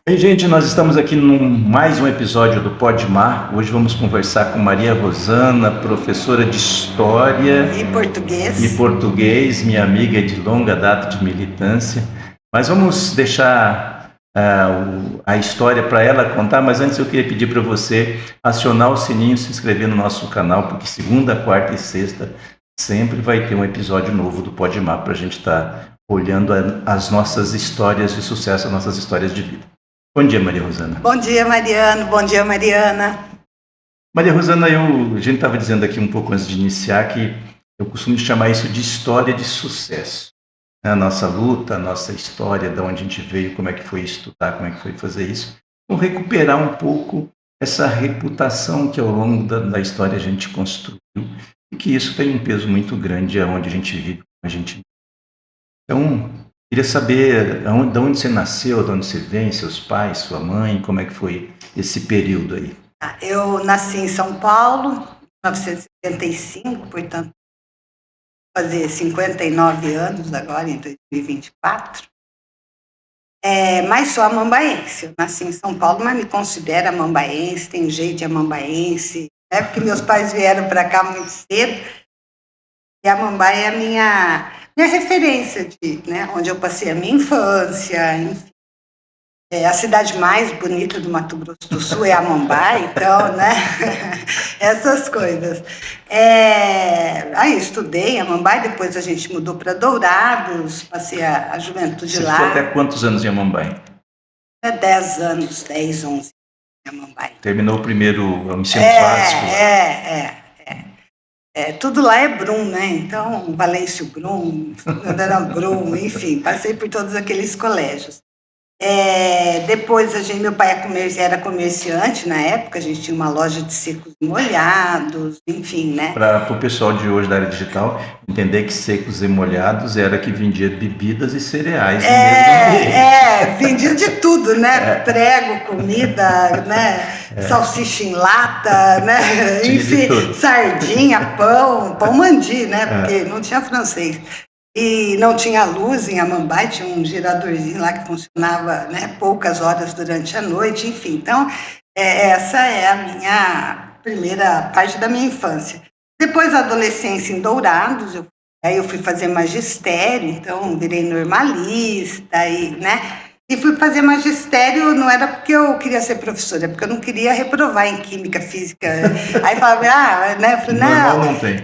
Oi, gente, nós estamos aqui num mais um episódio do Podmar. Hoje vamos conversar com Maria Rosana, professora de História e Português, minha amiga de longa data de militância. Mas vamos deixar a história para ela contar, mas antes eu queria pedir para você acionar o sininho, se inscrever no nosso canal, porque segunda, quarta e sexta sempre vai ter um episódio novo do Podmar para a gente estar olhando as nossas histórias de sucesso, as nossas histórias de vida. Bom dia, Maria Rosana. Bom dia, Mariano. Bom dia, Mariana. Maria Rosana, a gente estava dizendo aqui um pouco antes de iniciar que eu costumo chamar isso de história de sucesso. A nossa luta, a nossa história, de onde a gente veio, como é que foi estudar, como é que foi fazer isso. Vamos recuperar um pouco essa reputação que ao longo da história a gente construiu e que isso tem um peso muito grande aonde a gente vive, a gente. Então, queria saber de onde você nasceu, de onde você vem, seus pais, sua mãe, como é que foi esse período aí? Eu nasci em São Paulo, em 1975, portanto, fazer 59 anos agora, em 2024. Mas sou amambaense. Eu nasci em São Paulo, mas me considero amambaense, tem jeito de amambaense, né? Porque meus pais vieram para cá muito cedo, e Amambai é a minha referência, né? Onde eu passei a minha infância, enfim. A cidade mais bonita do Mato Grosso do Sul é Amambai, então, né? Essas coisas. Aí estudei em Amambai, depois a gente mudou para Dourados, passei a juventude lá. Você ficou até quantos anos em Amambai? 10 anos, 10, 11 em Amambai. Terminou o primeiro ensino básico lá. Tudo lá é Brum, né? Então, Valêncio Brum, Fernanda Brum, enfim, passei por todos aqueles colégios. Depois meu pai era comerciante na época, a gente tinha uma loja de secos e molhados, enfim, né? Para o pessoal de hoje da área digital entender que secos e molhados era que vendia bebidas e cereais no mesmo ambiente. Vendia de tudo, né? Prego, comida, né? Salsicha em lata, né? Enfim, sardinha, pão mandi, né? Porque não tinha francês. E não tinha luz em Amambai, tinha um geradorzinho lá que funcionava, né, poucas horas durante a noite, enfim. Então, essa é a minha primeira parte da minha infância. Depois, a adolescência em Dourados, aí eu fui fazer magistério, então virei normalista, né? E fui fazer magistério, não era porque eu queria ser professora, é porque eu não queria reprovar em química, física. Aí falava, né? Eu falei, não tem.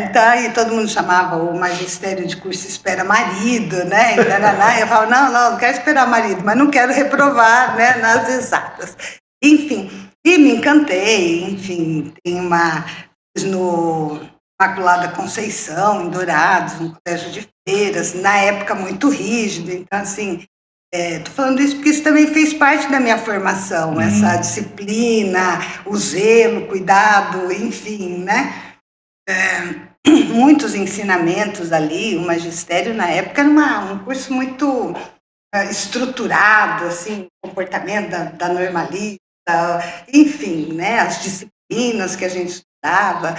Então aí todo mundo chamava o magistério de curso espera marido, né? E eu falava, não quero esperar marido, mas não quero reprovar, né? Nas exatas. Enfim, e me encantei, enfim, fiz no Imaculada Conceição, em Dourados, um colégio de freiras, na época muito rígido, então assim. Estou falando isso porque isso também fez parte da minha formação, essa disciplina, o zelo, o cuidado, enfim, né? Muitos ensinamentos ali, o magistério na época era um curso muito estruturado, assim, comportamento da normalista, enfim, né? As disciplinas que a gente estudava.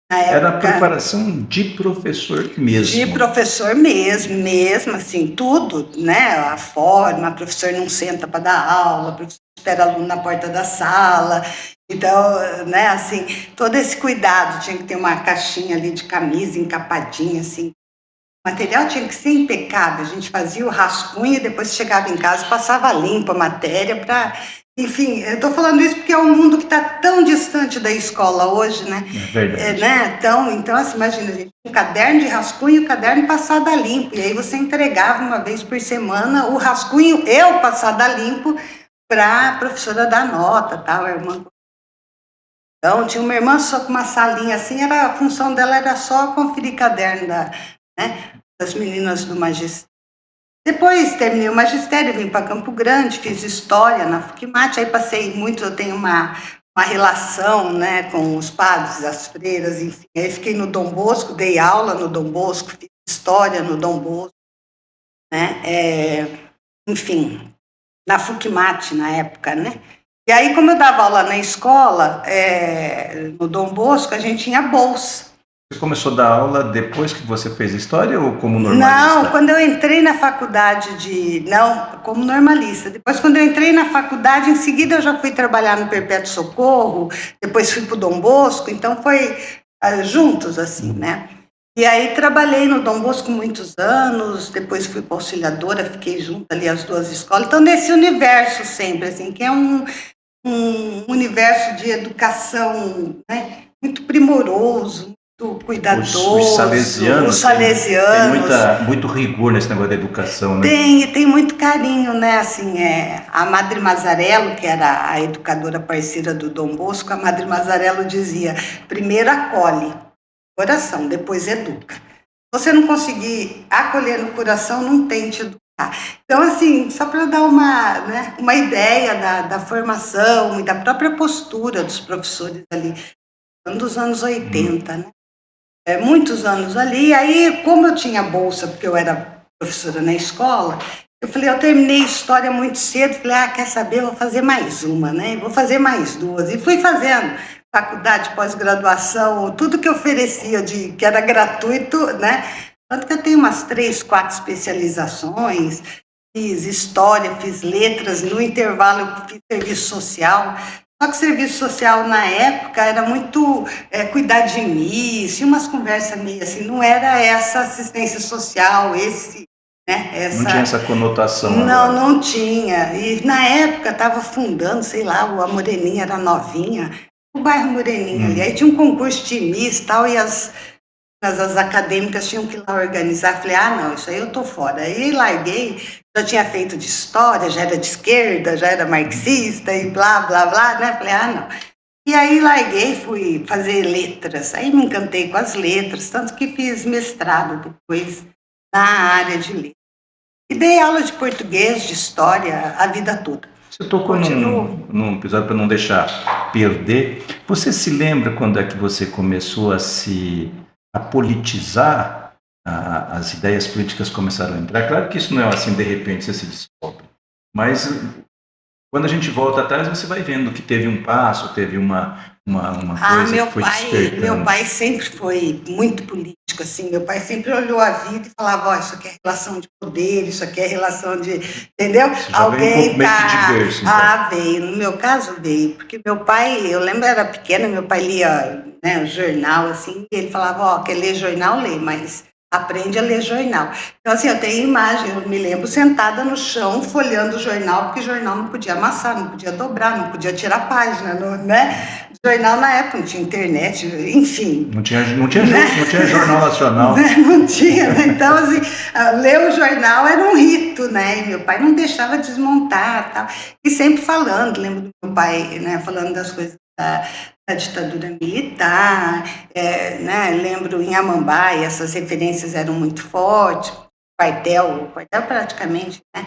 Era a preparação de professor mesmo. De professor mesmo, assim, tudo, né? A forma, o professor não senta para dar aula, o professor espera aluno na porta da sala. Então, né, assim, todo esse cuidado, tinha que ter uma caixinha ali de camisa encapadinha, assim. O material tinha que ser impecável, a gente fazia o rascunho e depois chegava em casa e passava limpo a matéria para... Enfim, eu estou falando isso porque é um mundo que está tão distante da escola hoje, né? É verdade. Né? Então assim, imagina, gente, um caderno de rascunho e um caderno passado a limpo, e aí você entregava uma vez por semana o rascunho, eu passado a limpo, para a professora dar nota, tal, a irmã. Então, tinha uma irmã só com uma salinha assim, a função dela era só conferir caderno das meninas do magistério. Depois terminei o magistério, vim para Campo Grande, fiz história na FUCMAT, aí passei muito, eu tenho uma relação, né, com os padres, as freiras, enfim. Aí fiquei no Dom Bosco, dei aula no Dom Bosco, fiz história no Dom Bosco, né, enfim, na FUCMAT na época, né. E aí, como eu dava aula na escola, no Dom Bosco, a gente tinha bolsa. Você começou a dar aula depois que você fez história ou como normalista? Não, quando eu entrei na faculdade Não, como normalista. Depois, quando eu entrei na faculdade, em seguida eu já fui trabalhar no Perpétuo Socorro, depois fui para o Dom Bosco, então foi juntos, assim, né? E aí trabalhei no Dom Bosco muitos anos, depois fui para Auxiliadora, fiquei junto ali as duas escolas. Então, nesse universo sempre, assim, que é um universo de educação, né, muito primoroso, muito cuidadoso. Os salesianos tem muito rigor nesse negócio da educação, né? Tem muito carinho, né? Assim, a Madre Mazarello, que era a educadora parceira do Dom Bosco, a Madre Mazarello dizia: primeiro acolhe coração, depois educa. Se você não conseguir acolher no coração, não tente educar. Então, assim, só para dar uma ideia da formação e da própria postura dos professores ali, dos anos 80, né? Muitos anos ali. Aí, como eu tinha bolsa, porque eu era professora na escola, eu falei, eu terminei história muito cedo, falei, quer saber, vou fazer mais uma, né? Vou fazer mais duas. E fui fazendo faculdade, pós-graduação, tudo que oferecia, que era gratuito, né? Tanto que eu tenho umas 3, 4 especializações, fiz história, fiz letras, no intervalo eu fiz serviço social. Só que o serviço social, na época, era muito cuidar de mim, tinha umas conversas meio assim, não era essa assistência social, né, não tinha essa conotação. Não tinha. E, na época, estava fundando, sei lá, a Moreninha era novinha, o bairro Moreninha ali. Aí tinha um concurso de Miss e tal, e as acadêmicas tinham que ir lá organizar. Falei, não, isso aí eu tô fora. Aí larguei, já tinha feito de história, já era de esquerda, já era marxista e blá, blá, blá, né? Falei, não. E aí larguei, fui fazer letras. Aí me encantei com as letras, tanto que fiz mestrado depois na área de letras. E dei aula de português, de história, a vida toda. Você tocou num episódio, para não deixar perder. Você se lembra quando é que você começou a politizar, as ideias políticas começaram a entrar? Claro que isso não é assim, de repente você se descobre. Mas quando a gente volta atrás, você vai vendo que teve um passo, teve uma coisa que foi despertando. Meu pai sempre foi muito político, assim. Meu pai sempre olhou a vida e falava, isso aqui é relação de poder, isso aqui é relação de... Entendeu? Isso já veio um pouco de berço, então. Veio. No meu caso, veio. Porque meu pai, eu lembro, era pequena, meu pai lia, né, o jornal, assim, e ele falava, quer ler jornal, lê, mas aprende a ler jornal. Então, assim, eu tenho imagem, eu me lembro sentada no chão, folheando o jornal, porque o jornal não podia amassar, não podia dobrar, não podia tirar a página, né? O jornal na época não tinha internet, enfim. Não tinha jornal nacional. Não tinha, né? Então, assim, ler o jornal era um rito, né? E meu pai não deixava desmontar, tal. E sempre falando, lembro do meu pai, né, falando das coisas da ditadura militar, né? Lembro em Amambai, essas referências eram muito fortes, o quartel praticamente, né?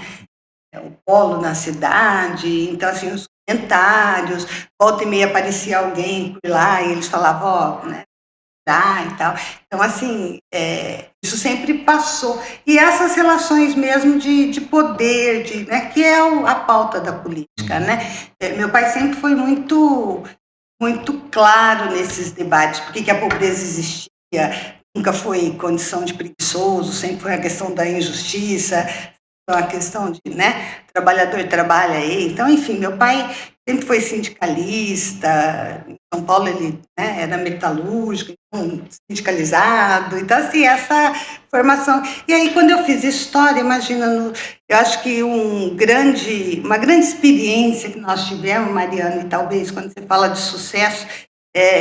O polo na cidade, então assim, os comentários, volta e meia aparecia alguém por lá e eles falavam, né? E tal. Então, assim, isso sempre passou. E essas relações mesmo de poder, né, que é a pauta da política, né? Meu pai sempre foi muito claro nesses debates, porque a pobreza existia, nunca foi condição de preguiçoso, sempre foi a questão da injustiça, a questão de, né, trabalhador trabalha aí. Então, enfim, meu pai sempre foi sindicalista, em São Paulo ele, né, era metalúrgico, então, sindicalizado, então assim, essa formação. E aí quando eu fiz história, imagina, eu acho que uma grande experiência que nós tivemos, Mariana, e talvez quando você fala de sucesso,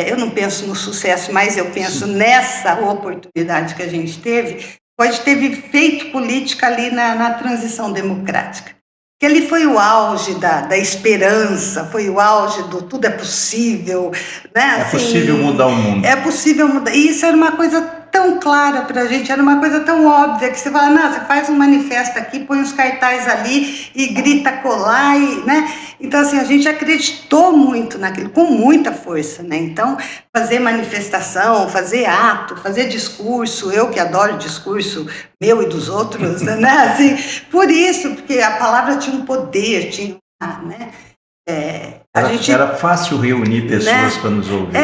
eu não penso no sucesso, mas eu penso nessa oportunidade que a gente teve, pode ter feito política ali na transição democrática. Que ali foi o auge da esperança, foi o auge do tudo é possível, né? É possível mudar o mundo. É possível mudar. E isso era uma coisa tão clara para a gente, era uma coisa tão óbvia, que você fala, não, você faz um manifesto aqui, põe os cartazes ali e grita colar, né? Então, assim, a gente acreditou muito naquilo, com muita força, né? Então, fazer manifestação, fazer ato, fazer discurso, eu que adoro discurso meu e dos outros, né? Assim, por isso, porque a palavra tinha um poder, tinha, né? Era fácil reunir pessoas, né, para nos ouvir.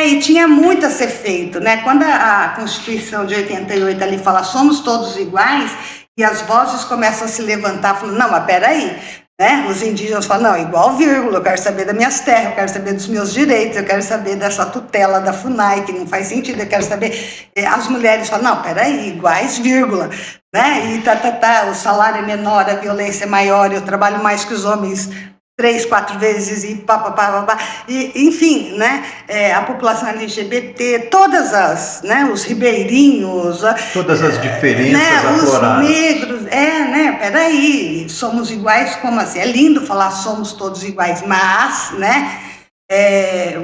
E tinha muito a ser feito, né? Quando a Constituição de 88 ali fala somos todos iguais, e as vozes começam a se levantar, falando, não, mas peraí, né? Os indígenas falam, não, igual vírgula, eu quero saber das minhas terras, eu quero saber dos meus direitos, eu quero saber dessa tutela da FUNAI, que não faz sentido, eu quero saber... As mulheres falam, não, peraí, iguais, vírgula, né? E o salário é menor, a violência é maior, eu trabalho mais que os homens 3, 4 vezes e enfim, né, a população LGBT, todas as, né, os ribeirinhos, todas as diferenças, né, os negros, né, peraí, somos iguais, como assim? É lindo falar somos todos iguais, mas, né,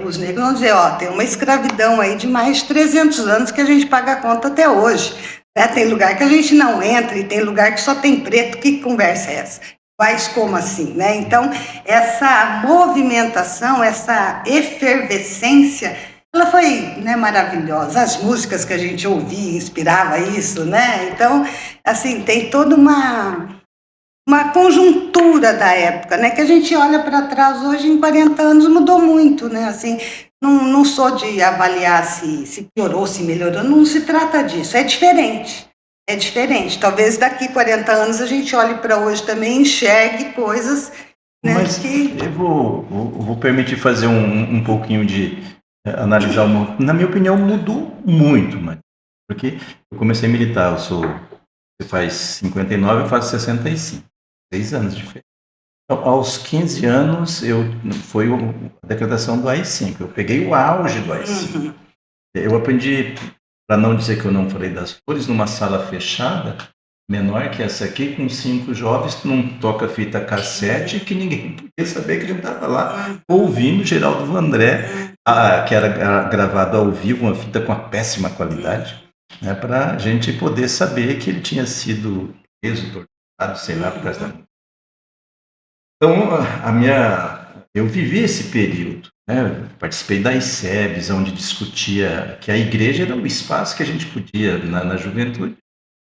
os negros vão dizer, tem uma escravidão aí de mais de 300 anos que a gente paga a conta até hoje, né, tem lugar que a gente não entra e tem lugar que só tem preto, que conversa é essa? Mas como assim, né? Então, essa movimentação, essa efervescência, ela foi, né, maravilhosa. As músicas que a gente ouvia inspirava isso, né? Então, assim, tem toda uma conjuntura da época, né? Que a gente olha para trás hoje, em 40 anos mudou muito, né? Assim, não sou de avaliar se piorou, se melhorou, não se trata disso, é diferente. É diferente. Talvez daqui 40 anos a gente olhe para hoje também e enxergue coisas, né, mas que... Eu vou permitir fazer um pouquinho de analisar. Na minha opinião, mudou muito, mas porque eu comecei a militar. Você faz 59, eu faço 65. 6 anos de diferença. Então, aos 15 anos, foi a decretação do AI-5. Eu peguei o auge do AI-5. Uhum. Eu aprendi... Para não dizer que eu não falei das flores, numa sala fechada, menor que essa aqui, com 5 jovens, num toca-fita cassete, que ninguém podia saber que a gente estava lá ouvindo Geraldo Vandré, que era gravado ao vivo, uma fita com uma péssima qualidade, né, para a gente poder saber que ele tinha sido preso, torturado, sei lá, por causa da... Então, eu vivi esse período. Participei das SEBs, onde discutia que a igreja era o espaço que a gente podia, na juventude,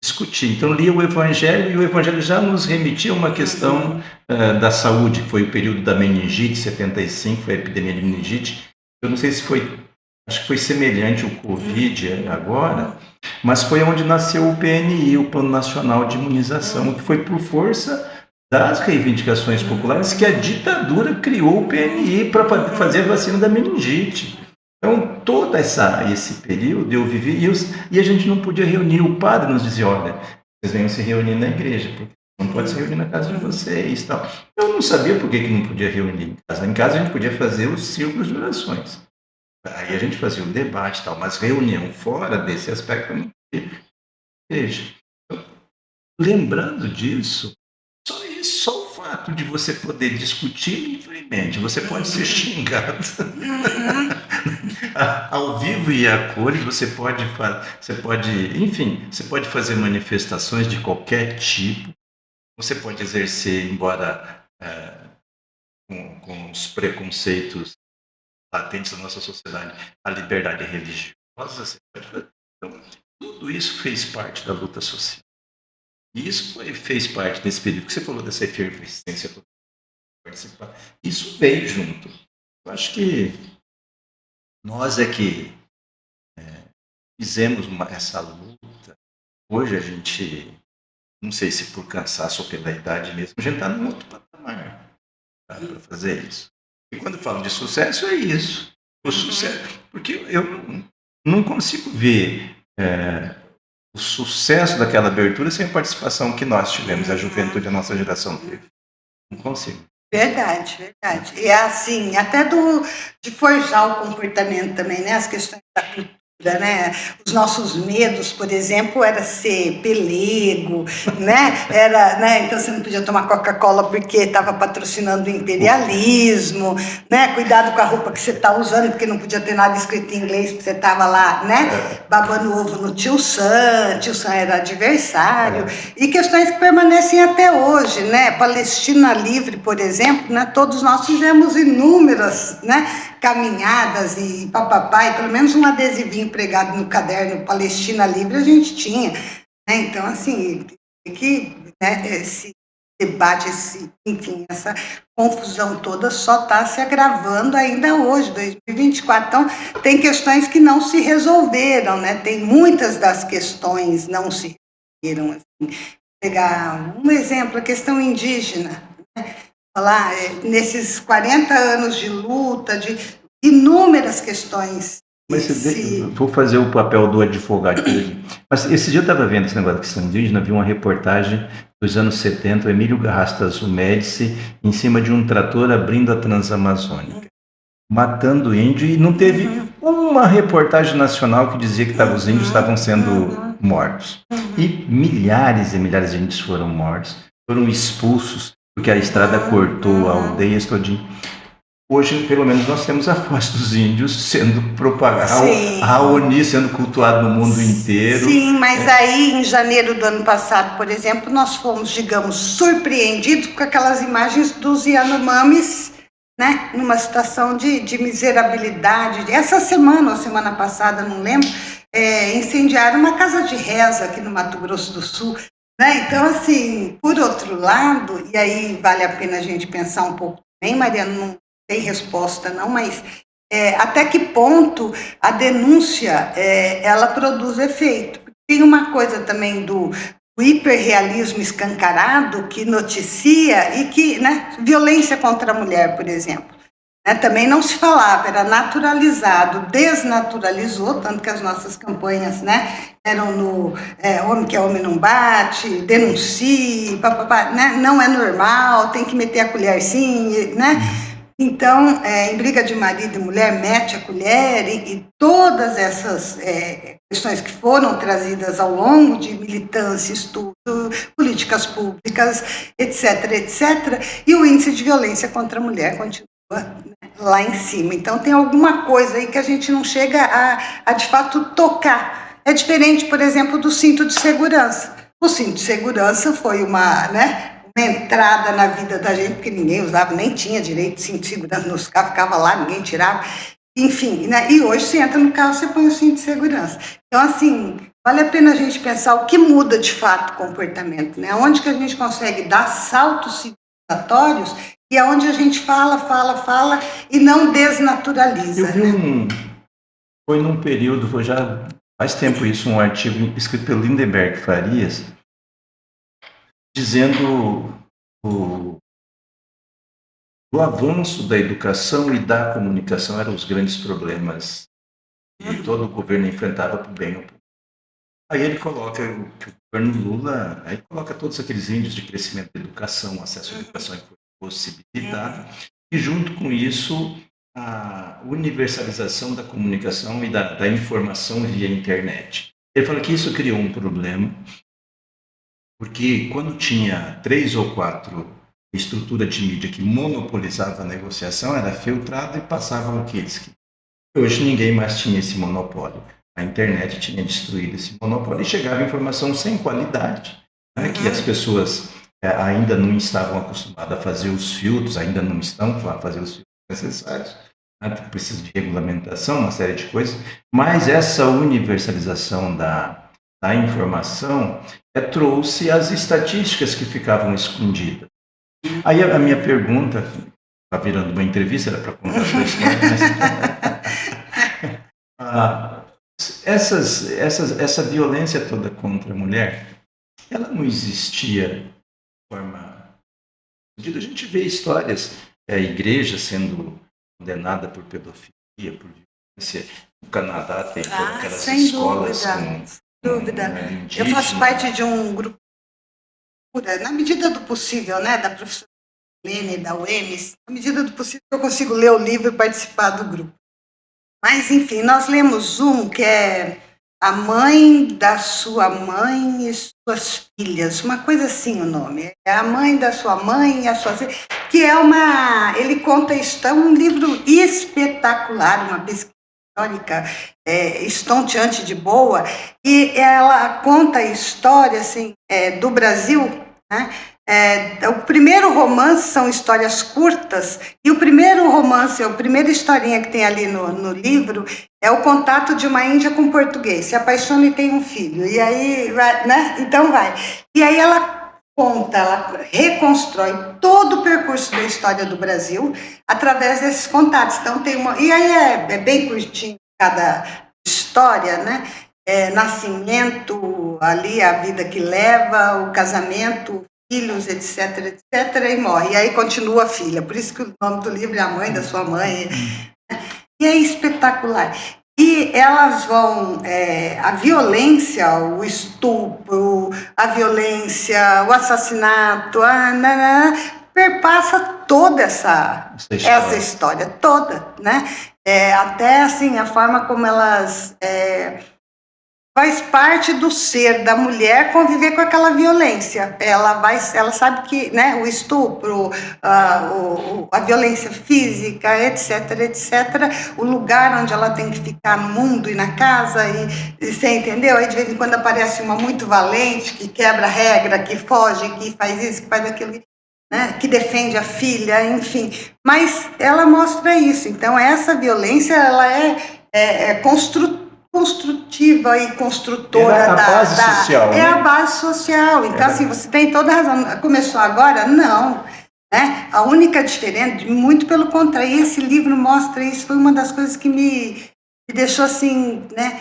discutir. Então, lia o Evangelho, e o Evangelho já nos remetia a uma questão da saúde, que foi o período da meningite, 75, foi a epidemia de meningite. Eu não sei se foi, acho que foi semelhante ao Covid agora, mas foi onde nasceu o PNI, o Plano Nacional de Imunização, que foi por força das reivindicações populares que a ditadura criou o PNI para fazer a vacina da meningite. Então, todo esse período eu vivi e a gente não podia reunir. O padre nos dizia, olha, vocês venham se reunir na igreja, porque não pode se reunir na casa de vocês. Tal. Eu não sabia por que não podia reunir em casa. Em casa a gente podia fazer os círculos de orações. Aí a gente fazia o debate e tal, mas reunião fora desse aspecto não podia. Veja, lembrando disso, só o fato de você poder discutir livremente, você pode ser xingado ao vivo e a cores, você pode, enfim, você pode fazer manifestações de qualquer tipo, você pode exercer, embora com os preconceitos latentes da nossa sociedade, a liberdade religiosa, você pode fazer. Então, tudo isso fez parte da luta social. E isso fez parte desse período que você falou, dessa efervescência toda. Isso veio junto. Eu acho que nós é que fizemos essa luta. Hoje a gente, não sei se por cansaço ou pela idade mesmo, a gente está num outro patamar para fazer isso. E quando eu falo de sucesso, é isso. O sucesso. Porque eu não consigo ver... o sucesso daquela abertura sem a participação que nós tivemos, a juventude, a nossa geração teve. Não consigo. Verdade, verdade. E assim, até de forjar o comportamento também, né? As questões da cultura, né? Os nossos medos, por exemplo, era ser pelego, né? Né? Então você não podia tomar Coca-Cola porque estava patrocinando o imperialismo, né? Cuidado com a roupa que você está usando, porque não podia ter nada escrito em inglês, porque você estava lá, né? Babando ovo no Tio Sam era adversário, e questões que permanecem até hoje, né? Palestina Livre, por exemplo, né? Todos nós fizemos inúmeras, né, caminhadas e papapá, e pelo menos um adesivinho pregado no caderno Palestina Livre a gente tinha, né? Então, assim, tem que, né, se debate, enfim, essa confusão toda só está se agravando ainda hoje, 2024. Então, tem questões que não se resolveram, né? Tem muitas das questões não se resolveram. Assim. Pegar um exemplo, a questão indígena, né? Falar nesses 40 anos de luta, de inúmeras questões. Mas vou fazer o papel do advogado. Mas esse dia eu estava vendo esse negócio da questão indígena, vi uma reportagem dos anos 70, o Emílio Garrastazu Médici, em cima de um trator abrindo a Transamazônica, matando índio, e não teve uma reportagem nacional que dizia que os índios estavam sendo mortos. E milhares de índios foram mortos, foram expulsos, porque a estrada cortou aldeias todinho. Hoje, pelo menos, nós temos a voz dos índios sendo propagada, a Raoni sendo cultuada no mundo inteiro. Sim, mas aí, em janeiro do ano passado, por exemplo, nós fomos, digamos, surpreendidos com aquelas imagens dos Yanomamis, né, numa situação de miserabilidade. Essa semana, ou semana passada, não lembro, incendiaram uma casa de reza aqui no Mato Grosso do Sul. Né? Então, assim, por outro lado, e aí vale a pena a gente pensar um pouco também, Mariana, não tem resposta não, mas até que ponto a denúncia ela produz efeito. Tem uma coisa também do hiperrealismo escancarado que noticia e que, né, violência contra a mulher, por exemplo, né, também não se falava, era naturalizado, desnaturalizou, tanto que as nossas campanhas, né, eram no homem que é homem não bate, denuncie, papapá, né, não é normal, tem que meter a colher sim, né? Então, em briga de marido e mulher, mete a colher, e todas essas questões que foram trazidas ao longo de militância, estudo, políticas públicas, etc., etc., e o índice de violência contra a mulher continua, né, lá em cima. Então, tem alguma coisa aí que a gente não chega a de fato tocar. É diferente, por exemplo, do cinto de segurança. O cinto de segurança foi uma entrada na vida da gente, porque ninguém usava, nem tinha direito de cinto de segurança nos carros, ficava lá, ninguém tirava, enfim, né? E hoje você entra no carro, você põe o cinto de segurança. Então, assim, vale a pena a gente pensar o que muda de fato o comportamento, né? Onde que a gente consegue dar saltos civilizatórios e aonde a gente fala e não desnaturaliza. Eu vi foi num período, foi já faz tempo isso, um artigo escrito pelo Lindenberg Farias, dizendo o avanço da educação e da comunicação eram os grandes problemas que todo o governo enfrentava para o bem ou para o mal. Aí ele coloca que o governo Lula, aí coloca todos aqueles índices de crescimento da educação, acesso à educação que foi possibilitado, e junto com isso a universalização da comunicação e da informação via internet. Ele fala que isso criou um problema, porque quando tinha 3 ou 4 estruturas de mídia que monopolizavam a negociação, era filtrado e passavam o que eles queriam. Hoje ninguém mais tinha esse monopólio. A internet tinha destruído esse monopólio e chegava informação sem qualidade, né, que as pessoas ainda não estavam acostumadas a fazer os filtros, ainda não estão a fazer os filtros necessários, né, precisa de regulamentação, uma série de coisas, mas essa universalização da informação trouxe as estatísticas que ficavam escondidas. Aí a minha pergunta, está virando uma entrevista, era para contar a sua história, mas essa violência toda contra a mulher, ela não existia de forma... A gente vê histórias, a igreja sendo condenada por pedofilia, por violência. No Canadá tem todas aquelas escolas dúvida. Eu faço parte de um grupo, na medida do possível, né, da professora Helene, da UEMS, na medida do possível eu consigo ler o livro e participar do grupo. Mas, enfim, nós lemos um que é A Mãe da Sua Mãe e Suas Filhas, uma coisa assim o nome. É A Mãe da Sua Mãe e as Suas Filhas, que é ele conta isso, é um livro espetacular, uma pesquisa histórica estonteante de boa, e ela conta a história assim, do Brasil, né? O primeiro romance são histórias curtas, e o primeiro romance, a primeira historinha que tem ali no livro, é o contato de uma índia com português, se apaixona e tem um filho, e aí, né? Então vai. E aí ela conta, ela reconstrói todo o percurso da história do Brasil através desses contatos. Então tem uma, e aí é bem curtinho cada história, né? Nascimento, ali a vida que leva, o casamento, filhos, etc, etc, e morre. E aí continua a filha. Por isso que o nome do livro é A Mãe da Sua Mãe. E é espetacular. E elas vão, a violência, o estupro, a violência, o assassinato, perpassa toda essa história toda, né? Até assim, a forma como elas faz parte do ser da mulher conviver com aquela violência. Ela sabe que, né, o estupro, a violência física, etc, etc, o lugar onde ela tem que ficar no mundo e na casa, e você entendeu? Aí de vez em quando aparece uma muito valente, que quebra a regra, que foge, que faz isso, que faz aquilo, né, que defende a filha, enfim. Mas ela mostra isso. Então essa violência, ela é construtiva e construtora base social. É a base social. Então, assim, você tem toda a razão. Começou agora? Não. Né? A única diferença, muito pelo contrário, e esse livro mostra isso, foi uma das coisas que me deixou assim, né,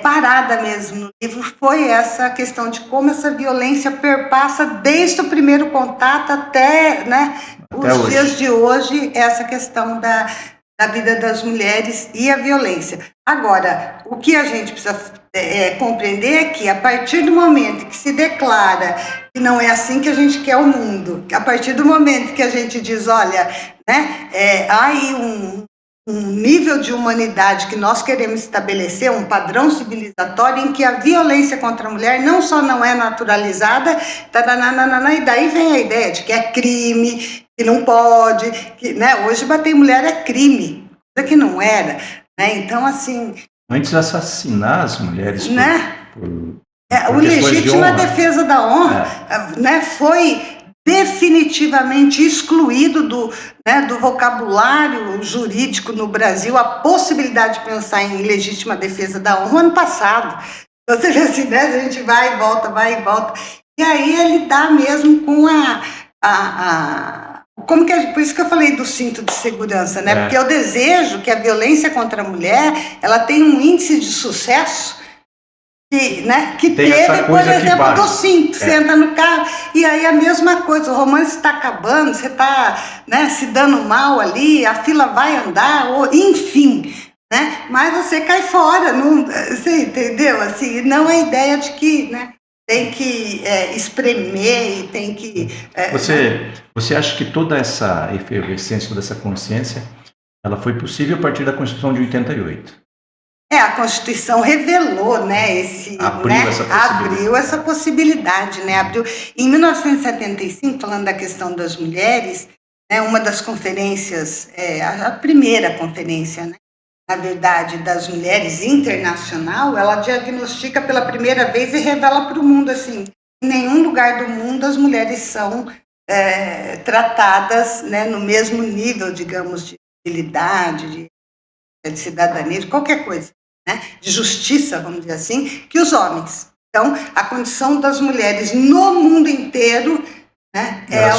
parada mesmo no livro, foi essa questão de como essa violência perpassa desde o primeiro contato até, né, os dias de hoje, essa questão da vida das mulheres e a violência. Agora, o que a gente precisa compreender é que, a partir do momento que se declara que não é assim que a gente quer o mundo, a partir do momento que a gente diz, olha, né, há aí um nível de humanidade que nós queremos estabelecer, um padrão civilizatório em que a violência contra a mulher não só não é naturalizada, e daí vem a ideia de que é crime, que não pode, que, né, hoje bater em mulher é crime, coisa que não era, né? Então, assim... Antes assassinar as mulheres, né? O legítima defesa da honra, né, foi definitivamente excluído do vocabulário jurídico no Brasil a possibilidade de pensar em legítima defesa da honra ano passado. Então, você vê assim, né, a gente vai e volta, e aí ele dá mesmo com como que por isso que eu falei do cinto de segurança, né? Porque eu desejo que a violência contra a mulher, ela tenha um índice de sucesso que teve, por exemplo, do cinto. Você entra no carro e aí a mesma coisa, o romance está acabando, você está, né, se dando mal ali, a fila vai andar, enfim, né? Mas você cai fora, não, você entendeu? Assim, não é a ideia de que, né, tem que espremer e tem que... Você acha que toda essa efervescência, toda essa consciência, ela foi possível a partir da Constituição de 88? A Constituição revelou, né, abriu essa possibilidade, né, abriu. Em 1975, falando da questão das mulheres, né, uma das conferências, a primeira conferência, né, na verdade, das mulheres internacional, ela diagnostica pela primeira vez e revela para o mundo, assim, em nenhum lugar do mundo as mulheres são tratadas, né, no mesmo nível, digamos, de civilidade, de cidadania, de qualquer coisa, né, de justiça, vamos dizer assim, que os homens. Então, a condição das mulheres no mundo inteiro, né, é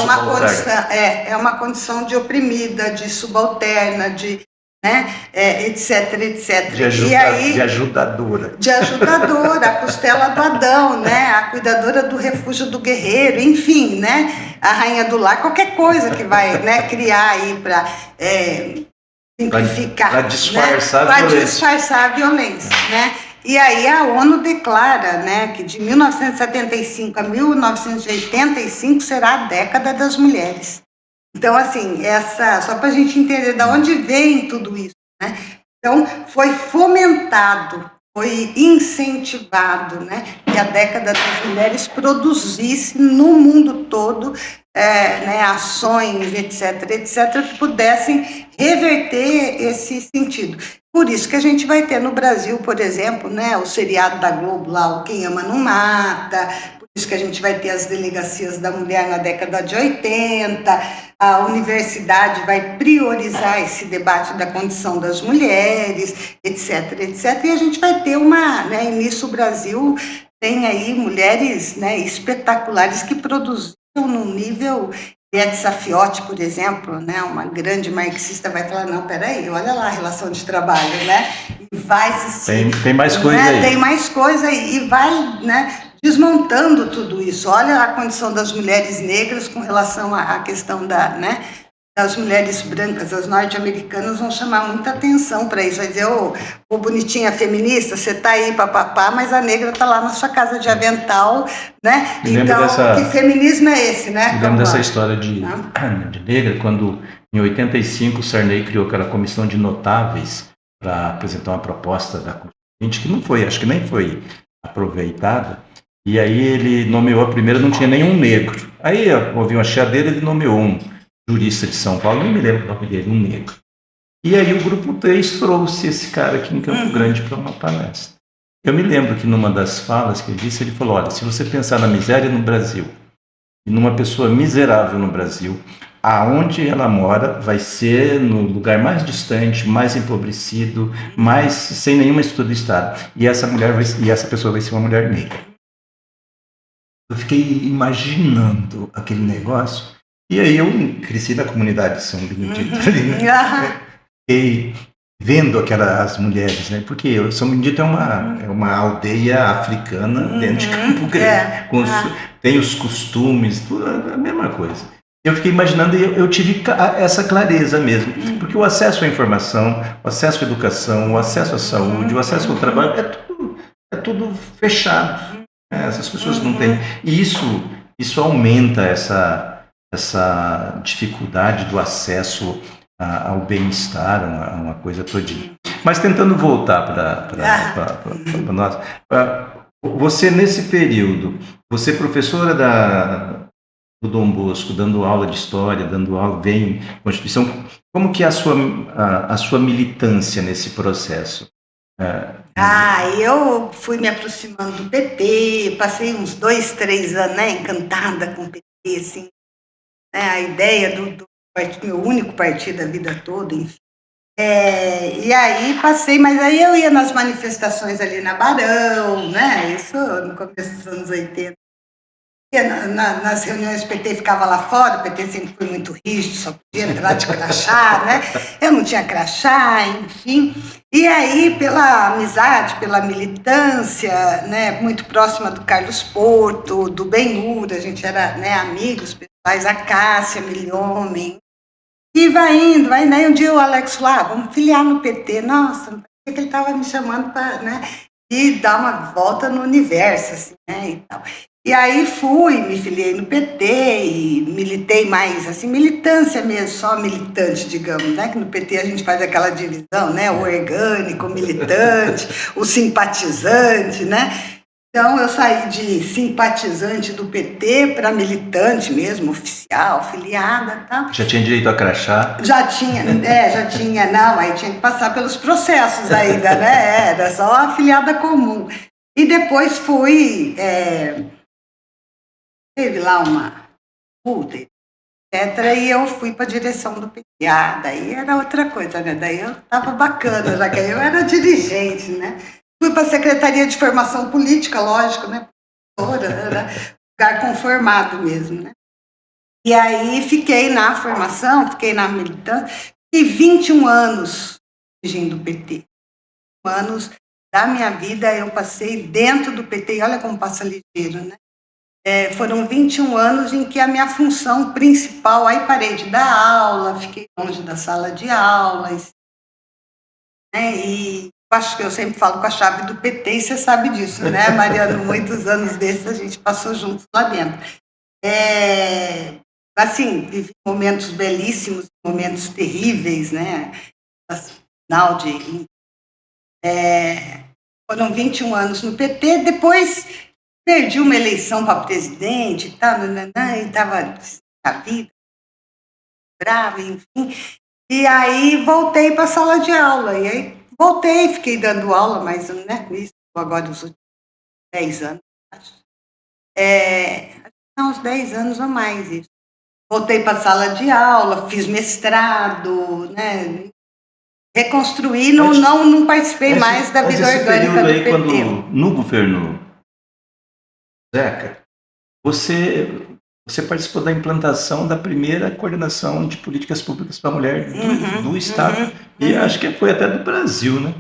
uma condição de oprimida, de subalterna, de, né, etc, etc. De ajudadora. De ajudadora, a costela do Adão, né, a cuidadora do refúgio do guerreiro, enfim, né, a rainha do lar, qualquer coisa que vai, né, criar aí para simplificar, para disfarçar, né, disfarçar a violência, né? E aí a ONU declara, né, que de 1975 a 1985 será a década das mulheres. Então, assim, só para a gente entender de onde vem tudo isso, né? Então, foi fomentado, foi incentivado, né, que a década das mulheres produzisse no mundo todo né, ações, etc, etc, que pudessem reverter esse sentido. Por isso que a gente vai ter no Brasil, por exemplo, né, o seriado da Globo lá, o Quem Ama Não Mata, por isso que a gente vai ter as delegacias da mulher na década de 80, a universidade vai priorizar esse debate da condição das mulheres, etc, etc, e a gente vai ter e nisso o Brasil tem aí mulheres, né, espetaculares que produziram num nível. Edsa Fiotti, por exemplo, né, uma grande marxista, vai falar, não, peraí, olha lá a relação de trabalho, né? E vai se... Tem mais coisa aí. Tem mais coisa aí, e vai, né, desmontando tudo isso. Olha a condição das mulheres negras com relação à questão das mulheres brancas, as norte-americanas vão chamar muita atenção para isso. Vai dizer, ô bonitinha feminista, você está aí, papapá, mas a negra está lá na sua casa de avental, né? Então, que feminismo é esse, né? Me lembro dessa história de negra, quando em 85 o Sarney criou aquela comissão de notáveis para apresentar uma proposta da Constituinte, que não foi, acho que nem foi aproveitada, e aí ele nomeou a primeira, não tinha nenhum negro. Aí houve uma chiadeira, ele nomeou um jurista de São Paulo, nem me lembro o nome dele, um negro. E aí o Grupo 3 trouxe esse cara aqui em Campo Grande para uma palestra. Eu me lembro que numa das falas que ele disse, ele falou, olha, se você pensar na miséria no Brasil, e numa pessoa miserável no Brasil, aonde ela mora vai ser no lugar mais distante, mais empobrecido, mais sem nenhuma estrutura do Estado. E essa pessoa vai ser uma mulher negra. Eu fiquei imaginando aquele negócio. E aí eu cresci na comunidade de São Benedito ali, né? E vendo aquelas mulheres, né? Porque São Benedito é uma aldeia africana dentro de Campo Grande. Tem os costumes, tudo a mesma coisa. Eu fiquei imaginando e eu tive essa clareza mesmo. Porque o acesso à informação, o acesso à educação, o acesso à saúde, o acesso ao trabalho, é tudo fechado. Né? Essas pessoas não têm. E isso aumenta essa dificuldade do acesso ao bem-estar, uma coisa todinha. Mas tentando voltar para nós, você nesse período, você professora do Dom Bosco, dando aula de história, dando aula em Constituição, como que é a sua militância nesse processo? Eu fui me aproximando do PT, passei uns 2, 3 anos, né, encantada com o PT, assim, a ideia do meu único partido da vida toda, enfim. E aí passei, mas aí eu ia nas manifestações ali na Barão, né? Isso no começo dos anos 80. Nas reuniões do PT ficava lá fora, o PT sempre foi muito rígido, só podia entrar de crachá, né? Eu não tinha crachá, enfim. E aí, pela amizade, pela militância, né, muito próxima do Carlos Porto, do Ben-Hur, a gente era, né, amigos pessoais, a Cássia Milhomem, e vai indo. Aí um dia o Alex falou, vamos filiar no PT. Nossa, não parecia que ele estava me chamando para, né, ir dar uma volta no universo, assim, né, e tal. E aí me filiei no PT e militei mais, assim, militância mesmo, só militante, digamos, né? Que no PT a gente faz aquela divisão, né? O orgânico, o militante, o simpatizante, né? Então eu saí de simpatizante do PT para militante mesmo, oficial, filiada, tá? Já tinha direito a crachá? Já tinha, não, aí tinha que passar pelos processos ainda, né? Era só a afiliada comum. E depois teve lá uma puta, etc., e eu fui para a direção do PT. Daí era outra coisa, né? Daí eu estava bacana, já que eu era dirigente, né? Fui para a Secretaria de Formação Política, lógico, né? Era lugar conformado mesmo, né? E aí fiquei na formação, fiquei na militância, e 21 anos dirigindo o PT. 21 anos da minha vida eu passei dentro do PT, e olha como passa ligeiro, né? Foram 21 anos em que a minha função principal, aí parei de dar aula, fiquei longe da sala de aulas, né? E acho que eu sempre falo com a chave do PT, e você sabe disso, né, Mariana? Muitos anos desses a gente passou juntos lá dentro. Assim, vivi momentos belíssimos, momentos terríveis, né? Final de... foram 21 anos no PT, depois... Perdi uma eleição para presidente e tal, e estava a vida brava, enfim. E aí voltei para a sala de aula. E aí voltei, fiquei dando aula, mas, né, isso agora os últimos 10 anos, acho. Uns 10 anos ou mais isso. Voltei para a sala de aula, fiz mestrado, né? Reconstruí, não participei mais da vida orgânica do PT. Quando, no governo Zeca, você participou da implantação da primeira coordenação de políticas públicas para a mulher do Estado, e acho que foi até do Brasil, né?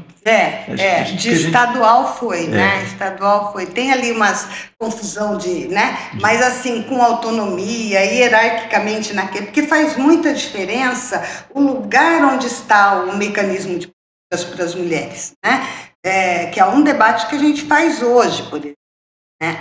Estadual foi, né? Estadual foi. Tem ali umas confusão né? Mas assim, com autonomia, hierarquicamente naquele, porque faz muita diferença o lugar onde está o mecanismo de políticas para as mulheres, né? Que é um debate que a gente faz hoje, por exemplo, né?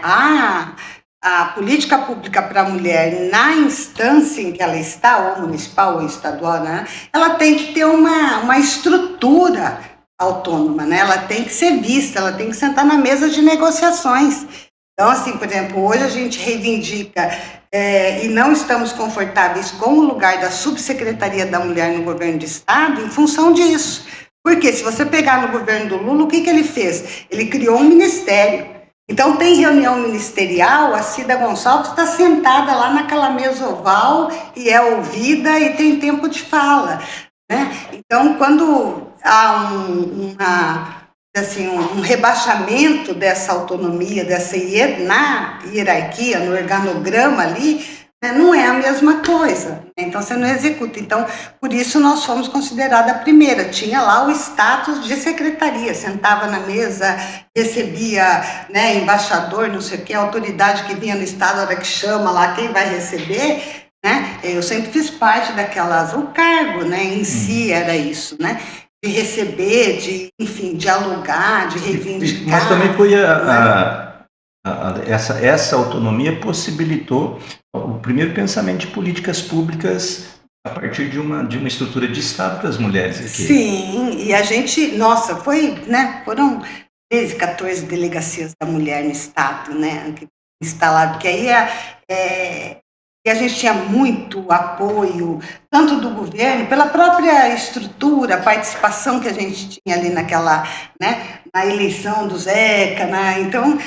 A política pública para a mulher, na instância em que ela está, ou municipal ou estadual, né? Ela tem que ter uma estrutura autônoma, né? Ela tem que ser vista, ela tem que sentar na mesa de negociações. Então, assim, por exemplo, hoje a gente reivindica e não estamos confortáveis com o lugar da subsecretaria da mulher no governo do Estado em função disso. Porque se você pegar no governo do Lula, o que ele fez? Ele criou um ministério. Então, tem reunião ministerial, a Cida Gonçalves está sentada lá naquela mesa oval e é ouvida e tem tempo de fala, né? Então, quando há um rebaixamento dessa autonomia, na hierarquia, no organograma ali, né, não é a mesma coisa, né? Então você não executa. Então, por isso nós fomos considerada a primeira, tinha lá o status de secretaria, sentava na mesa, recebia, né, embaixador, não sei o que, autoridade que vinha no estado, a hora que chama lá, quem vai receber, né? Eu sempre fiz parte daquelas, o cargo, né, em si era isso, né? De receber, de, enfim, dialogar, de reivindicar. Mas também foi essa autonomia possibilitou o primeiro pensamento de políticas públicas a partir de uma estrutura de Estado para as mulheres aqui. Sim, e a gente, nossa, foram 13, 14 delegacias da mulher no Estado, né, instalado, porque aí e a gente tinha muito apoio, tanto do governo, pela própria estrutura, a participação que a gente tinha ali naquela, né, na eleição do Zeca, né? Então,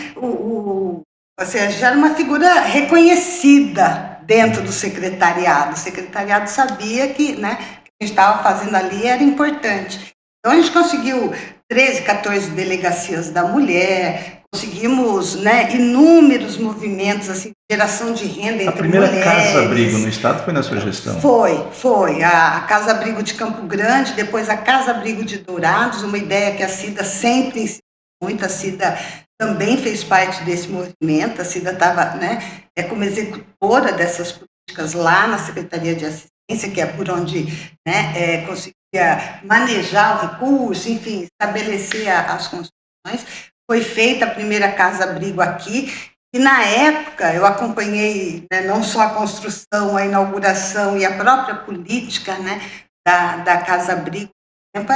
já era uma figura reconhecida dentro do secretariado. O secretariado sabia que, né, que a gente estava fazendo ali era importante. Então, a gente conseguiu 13, 14 delegacias da mulher, conseguimos, né, inúmeros movimentos, assim, geração de renda entre mulheres. A primeira casa-abrigo no Estado foi na sua gestão? Foi. A Casa-Abrigo de Campo Grande, depois a Casa-Abrigo de Dourados, uma ideia que a Cida sempre insistiu muito, a Cida também fez parte desse movimento, a Cida estava, né, como executora dessas políticas lá na Secretaria de Assistência, que é por onde, né, conseguia manejar o recurso, enfim, estabelecer as construções. Foi feita a primeira casa-abrigo aqui, e na época eu acompanhei, né, não só a construção, a inauguração e a própria política, né, da casa-abrigo. Era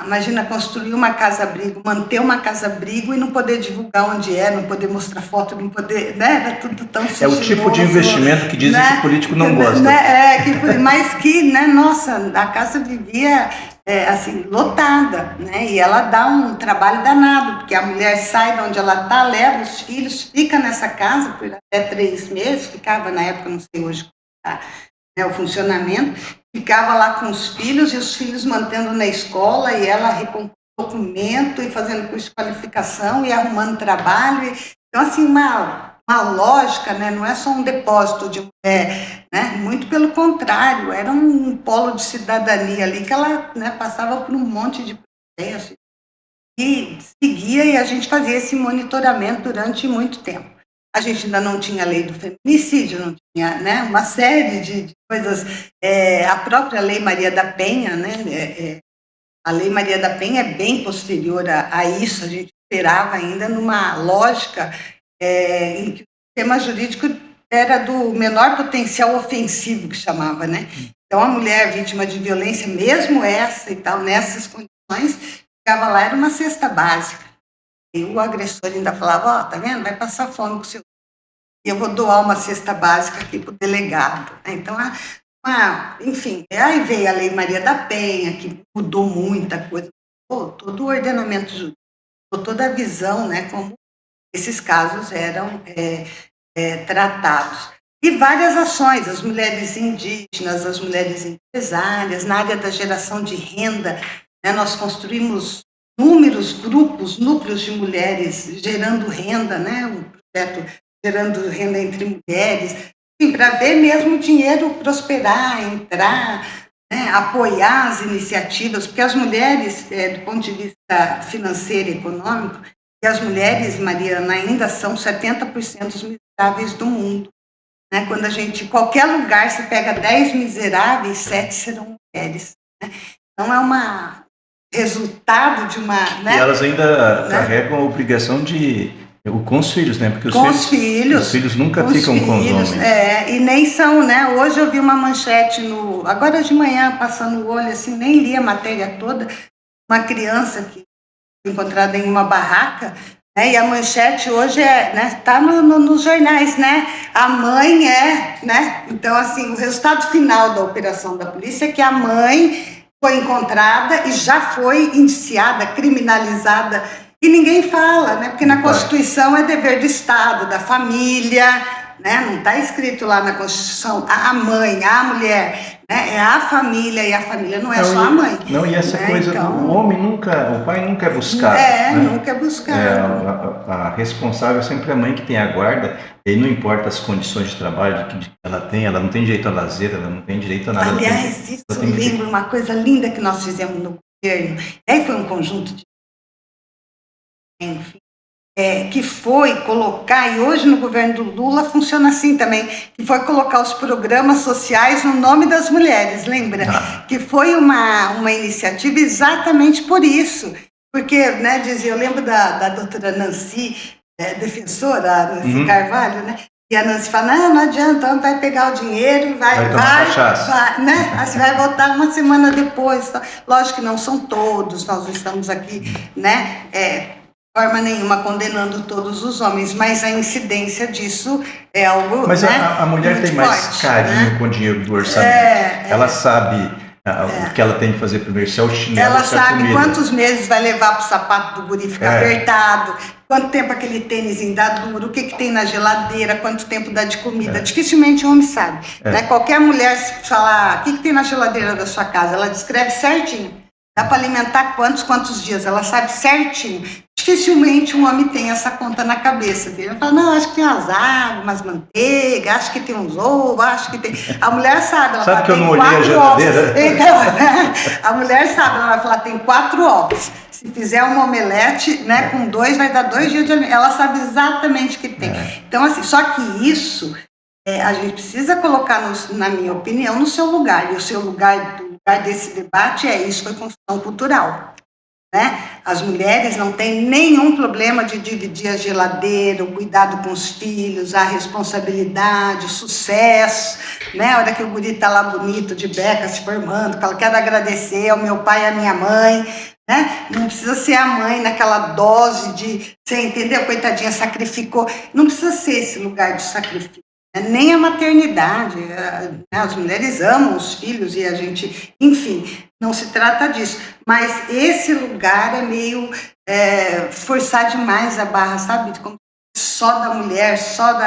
imagina construir uma casa-abrigo, manter uma casa-abrigo e não poder divulgar onde não poder mostrar foto, não poder, né, era tudo tão sigiloso. É o tipo de investimento que dizem, né, que o político não gosta. Mas que, né, nossa, a casa vivia assim, lotada, né? E ela dá um trabalho danado, porque a mulher sai de onde ela está, leva os filhos, fica nessa casa por até 3 meses, ficava na época, não sei hoje, né, o funcionamento, ficava lá com os filhos, e os filhos mantendo na escola, e ela recompondo documento, e fazendo curso de qualificação, e arrumando trabalho. Então, assim, uma lógica, né? Não é só um depósito de mulher, né? Muito pelo contrário, era um polo de cidadania ali, que ela, né, passava por um monte de processos, e seguia, e a gente fazia esse monitoramento durante muito tempo. A gente ainda não tinha a lei do feminicídio, não tinha, né, uma série de coisas, a própria Lei Maria da Penha, né, a Lei Maria da Penha é bem posterior a isso, a gente esperava ainda numa lógica em que o sistema jurídico era do menor potencial ofensivo, que chamava, né? Então, a mulher vítima de violência, mesmo essa e tal, nessas condições, ficava lá, era uma cesta básica. E o agressor ainda falava, tá vendo? Vai passar fome com o seu... E eu vou doar uma cesta básica aqui para o delegado. Então, enfim, aí veio a Lei Maria da Penha, que mudou muita coisa, todo o ordenamento jurídico, toda a visão, né, como esses casos eram tratados. E várias ações, as mulheres indígenas, as mulheres empresárias, na área da geração de renda, né, nós construímos inúmeros grupos, núcleos de mulheres gerando renda, né? Um projeto gerando renda entre mulheres, para ver mesmo o dinheiro prosperar, entrar, né? Apoiar as iniciativas, porque as mulheres, do ponto de vista financeiro e econômico, e as mulheres, Mariana, ainda são 70% dos miseráveis do mundo. Né? Quando a gente, em qualquer lugar, se pega 10 miseráveis, 7 serão mulheres. Né? Então, é resultado de uma... Né? E elas ainda carregam a obrigação com os filhos, né? Porque os filhos nunca ficam com os homens. E nem são, né? Hoje eu vi uma manchete agora de manhã, passando o olho, assim, nem li a matéria toda, uma criança que foi encontrada em uma barraca, né? E a manchete hoje tá nos jornais, né? A mãe né? Então, assim, o resultado final da operação da polícia é que a mãe foi encontrada e já foi indiciada, criminalizada, e ninguém fala, né? Porque na Constituição é dever do Estado, da família, né? Não está escrito lá na Constituição a mãe, a mulher, né? É a família, e a família não é só a mãe. Não, e essa coisa, então, o pai nunca é buscado. Nunca é buscado. A responsável sempre é a mãe que tem a guarda, e não importa as condições de trabalho que ela tem, ela não tem direito a lazer, ela não tem direito a nada. Aliás, isso eu lembro uma coisa linda que nós fizemos no governo, aí foi um conjunto de que foi colocar, e hoje no governo do Lula funciona assim também, que foi colocar os programas sociais no nome das mulheres, lembra? Que foi uma iniciativa exatamente por isso, porque, né, eu lembro da doutora Nancy, defensora, Nancy Carvalho, né? E a Nancy fala, não adianta, então vai pegar o dinheiro e vai, né? Aí você vai voltar uma semana depois. Tá? Lógico que não são todos, nós estamos aqui, né? De forma nenhuma condenando todos os homens, mas a incidência disso é algo. Mas né, a mulher tem mais forte, carinho, né? com o dinheiro do orçamento. Ela sabe o que ela tem que fazer primeiro, se é o chinelo, ela se é a sabe comida. Quantos meses vai levar para o sapato do guri ficar apertado, quanto tempo aquele tênis dá duro, o que tem na geladeira, quanto tempo dá de comida. Dificilmente o homem sabe. Né? Qualquer mulher, se falar o que tem na geladeira da sua casa, ela descreve certinho. Dá para alimentar quantos dias, ela sabe certinho. Dificilmente um homem tem essa conta na cabeça dele. Ele fala, não, acho que tem umas águas, umas manteigas, acho que tem uns ovos, acho que tem... A mulher sabe, ela sabe fala, que eu não olhei a geladeira? Então, a mulher sabe, ela vai falar, tem 4 ovos. Se fizer uma omelete, né, com 2, vai dar 2 dias de alimento. Ela sabe exatamente o que tem. Então, assim, só que isso, a gente precisa colocar, na minha opinião, no seu lugar. E o seu lugar desse debate isso foi construção cultural. Né? As mulheres não têm nenhum problema de dividir a geladeira, o cuidado com os filhos, a responsabilidade, o sucesso, né? A hora que o guri está lá bonito, de beca, se formando, fala, quero agradecer ao meu pai e à minha mãe, né? Não precisa ser a mãe naquela dose de, você entendeu? Coitadinha, sacrificou. Não precisa ser esse lugar de sacrifício. Nem a maternidade, as mulheres amam os filhos e a gente, enfim, não se trata disso, mas esse lugar é meio forçar demais a barra, sabe, como só da mulher,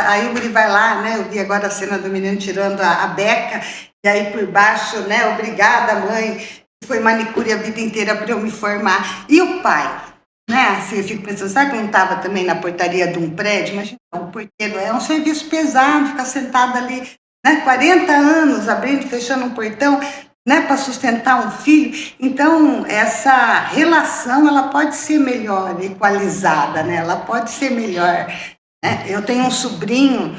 aí o guri vai lá, né, eu vi agora a cena do menino tirando a beca, e aí por baixo, né, obrigada mãe, foi manicure a vida inteira para eu me formar, e o pai? Né? Assim, eu fico pensando, sabe que eu não estava também na portaria de um prédio? Imagina, o porteiro é um serviço pesado, ficar sentado ali, né? 40 anos, abrindo e fechando um portão, né? Para sustentar um filho. Então, essa relação, ela pode ser melhor equalizada, né? Ela pode ser melhor. Né? Eu tenho um sobrinho,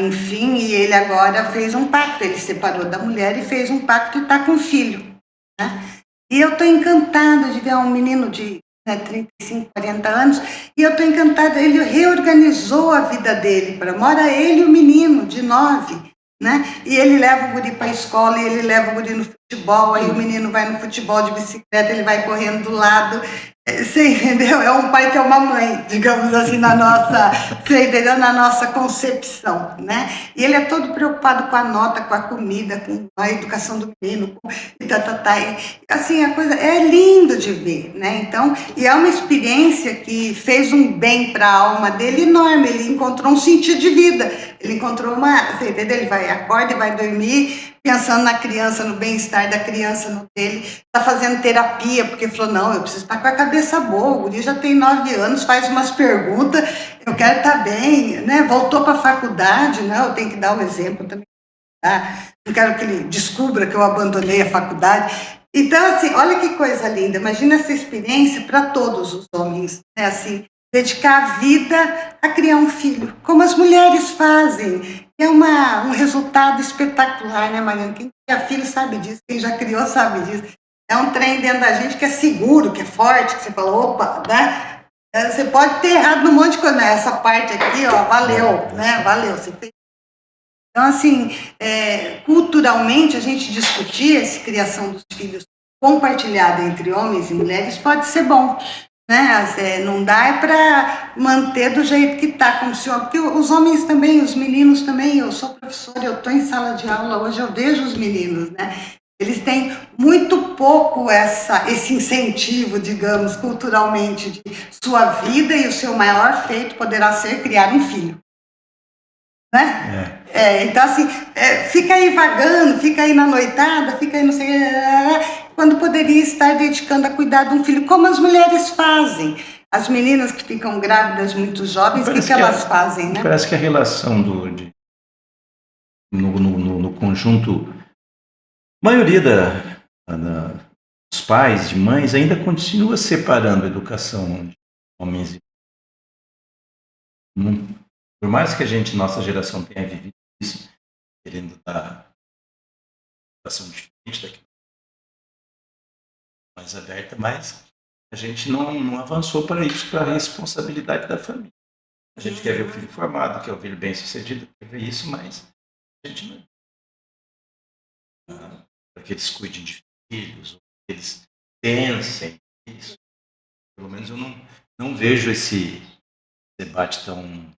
enfim, e ele agora fez um pacto, ele separou da mulher e fez um pacto e está com um filho. Né? E eu estou encantada de ver um menino de 35, 40 anos, e eu estou encantada, ele reorganizou a vida dele, mora ele e o menino de 9, né? E ele leva o guri para a escola, e ele leva o guri no futebol, aí o menino vai no futebol de bicicleta, ele vai correndo do lado, você entendeu? É um pai que é uma mãe, digamos assim, na nossa, você entendeu? Na nossa concepção, né? E ele é todo preocupado com a nota, com a comida, com a educação do menino, e assim, a coisa é lindo de ver, né? Então, e é uma experiência que fez um bem para a alma dele enorme, ele encontrou um sentido de vida, ele encontrou você entendeu? Ele acorda e vai dormir pensando na criança, no bem-estar lugar da criança no dele, está fazendo terapia, porque falou, não, eu preciso estar com a cabeça boa, o guri já tem 9 anos, faz umas perguntas, eu quero estar bem, né? Voltou para a faculdade, não, eu tenho que dar um exemplo também, tá? Não quero que ele descubra que eu abandonei a faculdade. Então, assim, olha que coisa linda, imagina essa experiência para todos os homens, né? Assim, dedicar a vida a criar um filho, como as mulheres fazem. É um resultado espetacular, né, Mariana? Quem tinha filho sabe disso, quem já criou sabe disso. É um trem dentro da gente que é seguro, que é forte, que você fala, opa, né? Você pode ter errado num monte de coisa, né? Essa parte aqui, ó, valeu, né? Valeu, você fez. Então, assim, culturalmente, a gente discutir essa criação dos filhos compartilhada entre homens e mulheres pode ser bom, né? Não dá para manter do jeito que está, como se porque os homens também, os meninos também, eu sou professora, eu estou em sala de aula hoje, eu vejo os meninos, né? Eles têm muito pouco esse incentivo, digamos, culturalmente, de sua vida e o seu maior feito poderá ser criar um filho. Né? Então, assim, fica aí vagando, fica aí na noitada, fica aí não sei, quando poderia estar dedicando a cuidar de um filho, como as mulheres fazem. As meninas que ficam grávidas muito jovens, o que elas fazem, né? Parece que a relação no conjunto, a maioria dos pais, de mães, ainda continua separando a educação de homens e mulheres. Por mais que a gente, nossa geração, tenha vivido isso, querendo dar uma educação diferente daqui, mais aberta, mas a gente não avançou para isso, para a responsabilidade da família. A gente quer ver o filho formado, quer ver o filho bem-sucedido, quer ver isso, mas a gente não. Para que eles cuidem de filhos, ou que eles pensem isso. Pelo menos eu não vejo esse debate tão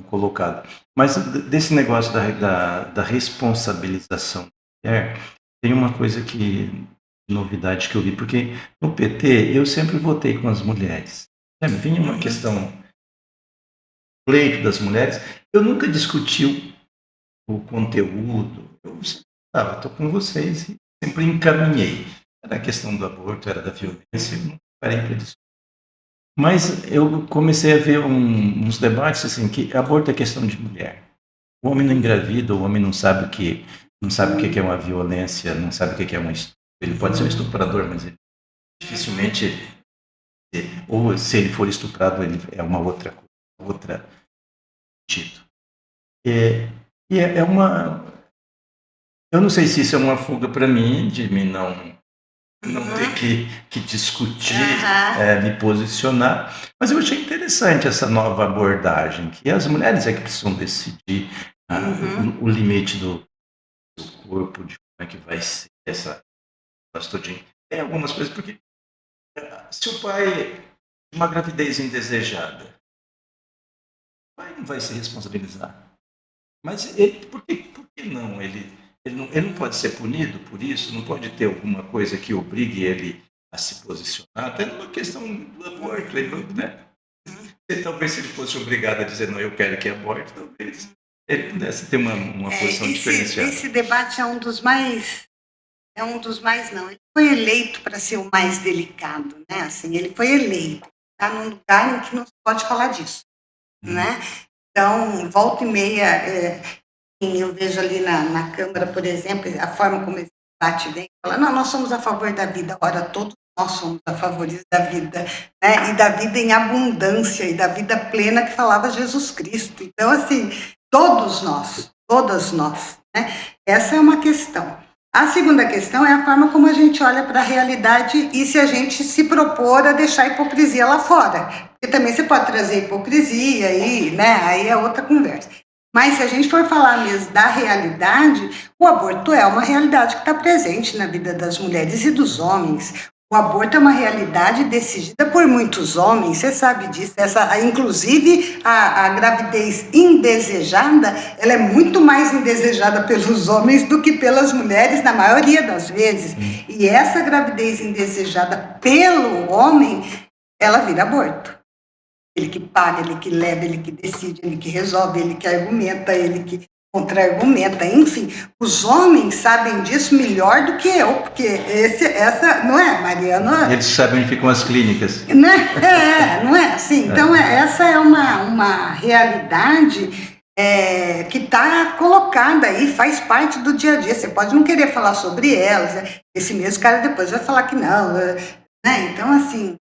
colocado. Mas desse negócio da responsabilização da mulher, tem uma coisa novidade que eu vi, porque no PT eu sempre votei com as mulheres. Vinha uma questão, pleito das mulheres, eu nunca discuti o conteúdo, eu sempre estou com vocês e sempre encaminhei. Era a questão do aborto, era da violência, eu não parei para discutir. Mas eu comecei a ver uns debates assim, que aborto é questão de mulher. O homem não engravida, o homem não sabe o que é uma violência, não sabe o que é um estupro. Ele pode ser um estuprador, mas ele dificilmente, ou se ele for estuprado, ele é uma outra tipo. É uma. Eu não sei se isso é uma fuga para mim, de mim não ter que discutir, me posicionar. Mas eu achei interessante essa nova abordagem, que as mulheres é que precisam decidir o limite do corpo, de como é que vai ser essa todinha. Tem algumas coisas, porque se o pai de uma gravidez indesejada, o pai não vai se responsabilizar. Mas por que não? Ele não pode ser punido por isso? Não pode ter alguma coisa que obrigue ele a se posicionar? Até numa questão do aborto. Talvez se ele fosse obrigado a dizer, não, eu quero que aborte, talvez ele pudesse ter uma posição diferenciada. Esse debate é um dos mais não. Ele foi eleito para ser o mais delicado, né? Assim, ele foi eleito. Está num lugar em que não se pode falar disso, né? Então, volta e meia, eu vejo ali na Câmara, por exemplo, a forma como esse debate vem, fala, não, nós somos a favor da vida. Ora, todos nós somos a favor da vida, né? E da vida em abundância, e da vida plena que falava Jesus Cristo. Então, assim, todas nós, né? Essa é uma questão. A segunda questão é a forma como a gente olha para a realidade e se a gente se propor a deixar a hipocrisia lá fora. Porque também você pode trazer hipocrisia aí, né? Aí é outra conversa. Mas se a gente for falar mesmo da realidade, o aborto é uma realidade que está presente na vida das mulheres e dos homens. O aborto é uma realidade decidida por muitos homens, você sabe disso. Inclusive, a gravidez indesejada, ela é muito mais indesejada pelos homens do que pelas mulheres, na maioria das vezes. E essa gravidez indesejada pelo homem, ela vira aborto. Ele que paga, ele que leva, ele que decide, ele que resolve, ele que argumenta, ele que contra-argumenta, enfim, os homens sabem disso melhor do que eu, porque essa, não é, Mariana? Eles sabem onde ficam as clínicas. Não é assim? Então, essa é uma realidade que está colocada aí, faz parte do dia a dia. Você pode não querer falar sobre elas, esse mesmo cara depois vai falar que não, né? Então, assim,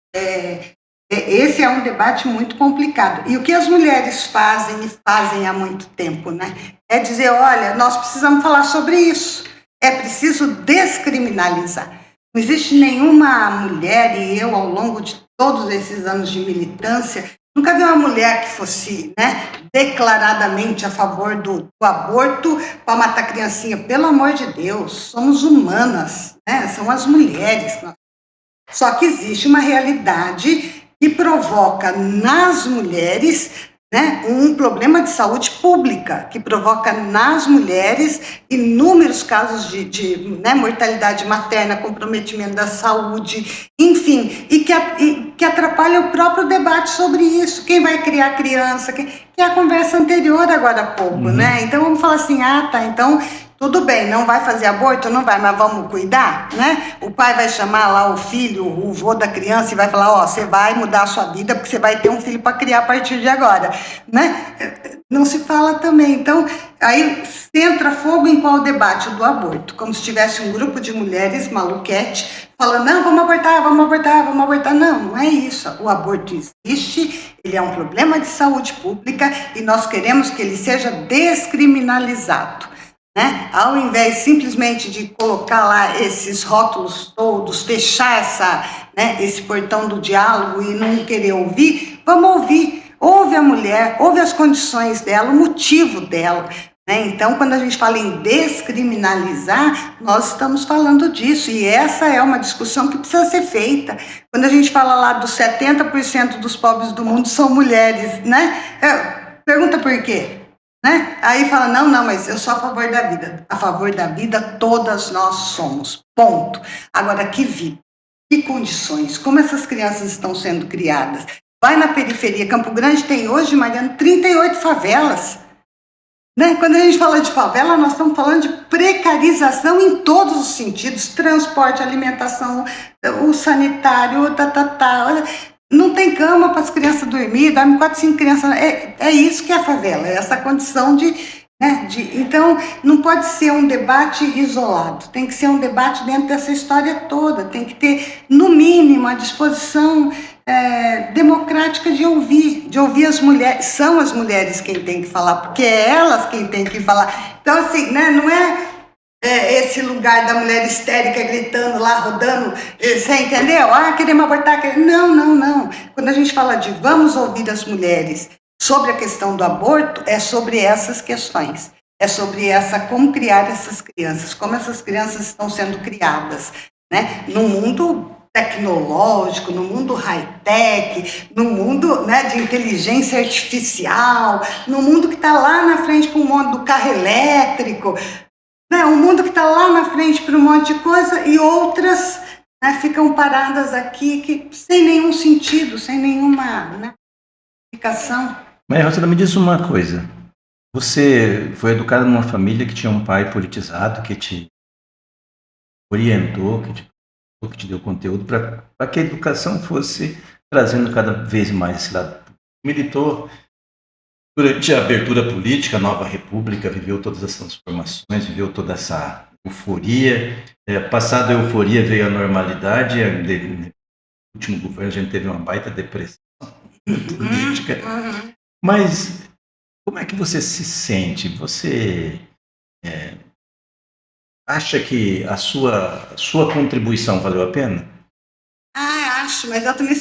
esse é um debate muito complicado. E o que as mulheres fazem e fazem há muito tempo, né? É dizer, olha, nós precisamos falar sobre isso. É preciso descriminalizar. Não existe nenhuma mulher, e eu, ao longo de todos esses anos de militância, nunca vi uma mulher que fosse, né, declaradamente a favor do aborto para matar criancinha. Pelo amor de Deus, somos humanas, né? São as mulheres. Só que existe uma realidade que provoca nas mulheres, né, um problema de saúde pública, que provoca nas mulheres inúmeros casos de mortalidade materna, comprometimento da saúde, enfim, e que atrapalha o próprio debate sobre isso. Quem vai criar criança? Que é a conversa anterior agora há pouco, né? Então vamos falar assim, então tudo bem, não vai fazer aborto? Não vai, mas vamos cuidar, né? O pai vai chamar lá o filho, o vô da criança e vai falar, você vai mudar a sua vida porque você vai ter um filho para criar a partir de agora, né? Não se fala também. Então, aí entra fogo em qual debate? O do aborto. Como se tivesse um grupo de mulheres maluquete falando, não, vamos abortar, vamos abortar, vamos abortar. Não, não é isso. O aborto existe, ele é um problema de saúde pública e nós queremos que ele seja descriminalizado. Né? Ao invés simplesmente de colocar lá esses rótulos todos, fechar esse portão do diálogo e não querer ouvir, vamos ouvir. Ouve a mulher, ouve as condições dela, o motivo dela. Né? Então, quando a gente fala em descriminalizar, nós estamos falando disso. E essa é uma discussão que precisa ser feita. Quando a gente fala lá dos 70% dos pobres do mundo são mulheres, né? Pergunta por quê? Né? Aí fala, não, mas eu sou a favor da vida. A favor da vida todas nós somos, ponto. Agora, que vida, que condições, como essas crianças estão sendo criadas. Vai na periferia, Campo Grande tem hoje, Mariana, 38 favelas. Né? Quando a gente fala de favela, nós estamos falando de precarização em todos os sentidos, transporte, alimentação, o sanitário, não tem cama para as crianças dormir, dorme 4, 5 crianças. É isso que é a favela, é essa condição então, não pode ser um debate isolado, tem que ser um debate dentro dessa história toda, tem que ter, no mínimo, a disposição democrática de ouvir as mulheres. São as mulheres quem tem que falar, porque é elas quem tem que falar. Então, assim, né, não esse lugar da mulher histérica gritando lá, rodando, você entendeu? Queremos abortar, Não. Quando a gente fala de vamos ouvir as mulheres sobre a questão do aborto, é sobre essas questões. É sobre como criar essas crianças, como essas crianças estão sendo criadas, né? No mundo tecnológico, no mundo high-tech, no mundo, né, de inteligência artificial, no mundo que está lá na frente com o mundo do carro elétrico, né, um mundo que está lá na frente para um monte de coisa e outras, né, ficam paradas aqui sem nenhum sentido, sem nenhuma, né, explicação. Maria Rosana, me diz uma coisa. Você foi educada numa família que tinha um pai politizado, que te orientou, que te deu conteúdo para que a educação fosse trazendo cada vez mais esse lado. Militou durante a abertura política, a Nova República, viveu todas as transformações, viveu toda essa euforia. Passada a euforia veio a normalidade. No último governo a gente teve uma baita depressão política. Mas como é que você se sente? Você acha que a sua contribuição valeu a pena? Acho, mas eu também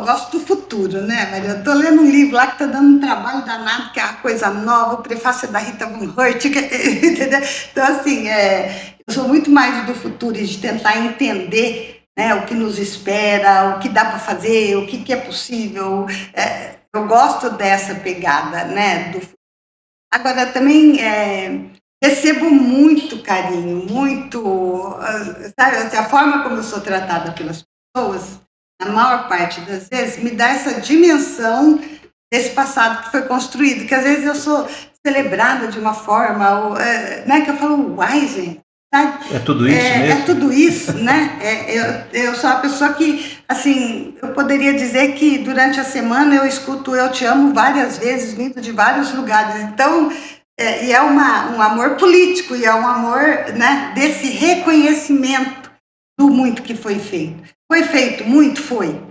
gosto do futuro, né, Maria? Eu estou lendo um livro lá que está dando um trabalho danado, que é uma coisa nova, o prefácio da Rita Von Hurt, entendeu? Então, assim, eu sou muito mais do futuro e de tentar entender, né, o que nos espera, o que dá para fazer, o que é possível. Eu gosto dessa pegada, né, do futuro. Agora, também recebo muito carinho, sabe, assim, a forma como eu sou tratada pelas pessoas, a maior parte das vezes, me dá essa dimensão desse passado que foi construído, que às vezes eu sou celebrada de uma forma, né, que eu falo, uai, gente, sabe? É tudo isso mesmo? É tudo isso, né? Eu sou uma pessoa que, assim, eu poderia dizer que durante a semana eu escuto Eu Te Amo várias vezes, vindo de vários lugares. Então, e é um amor político, e é um amor, né, desse reconhecimento do muito que foi feito. Foi feito muito? Foi,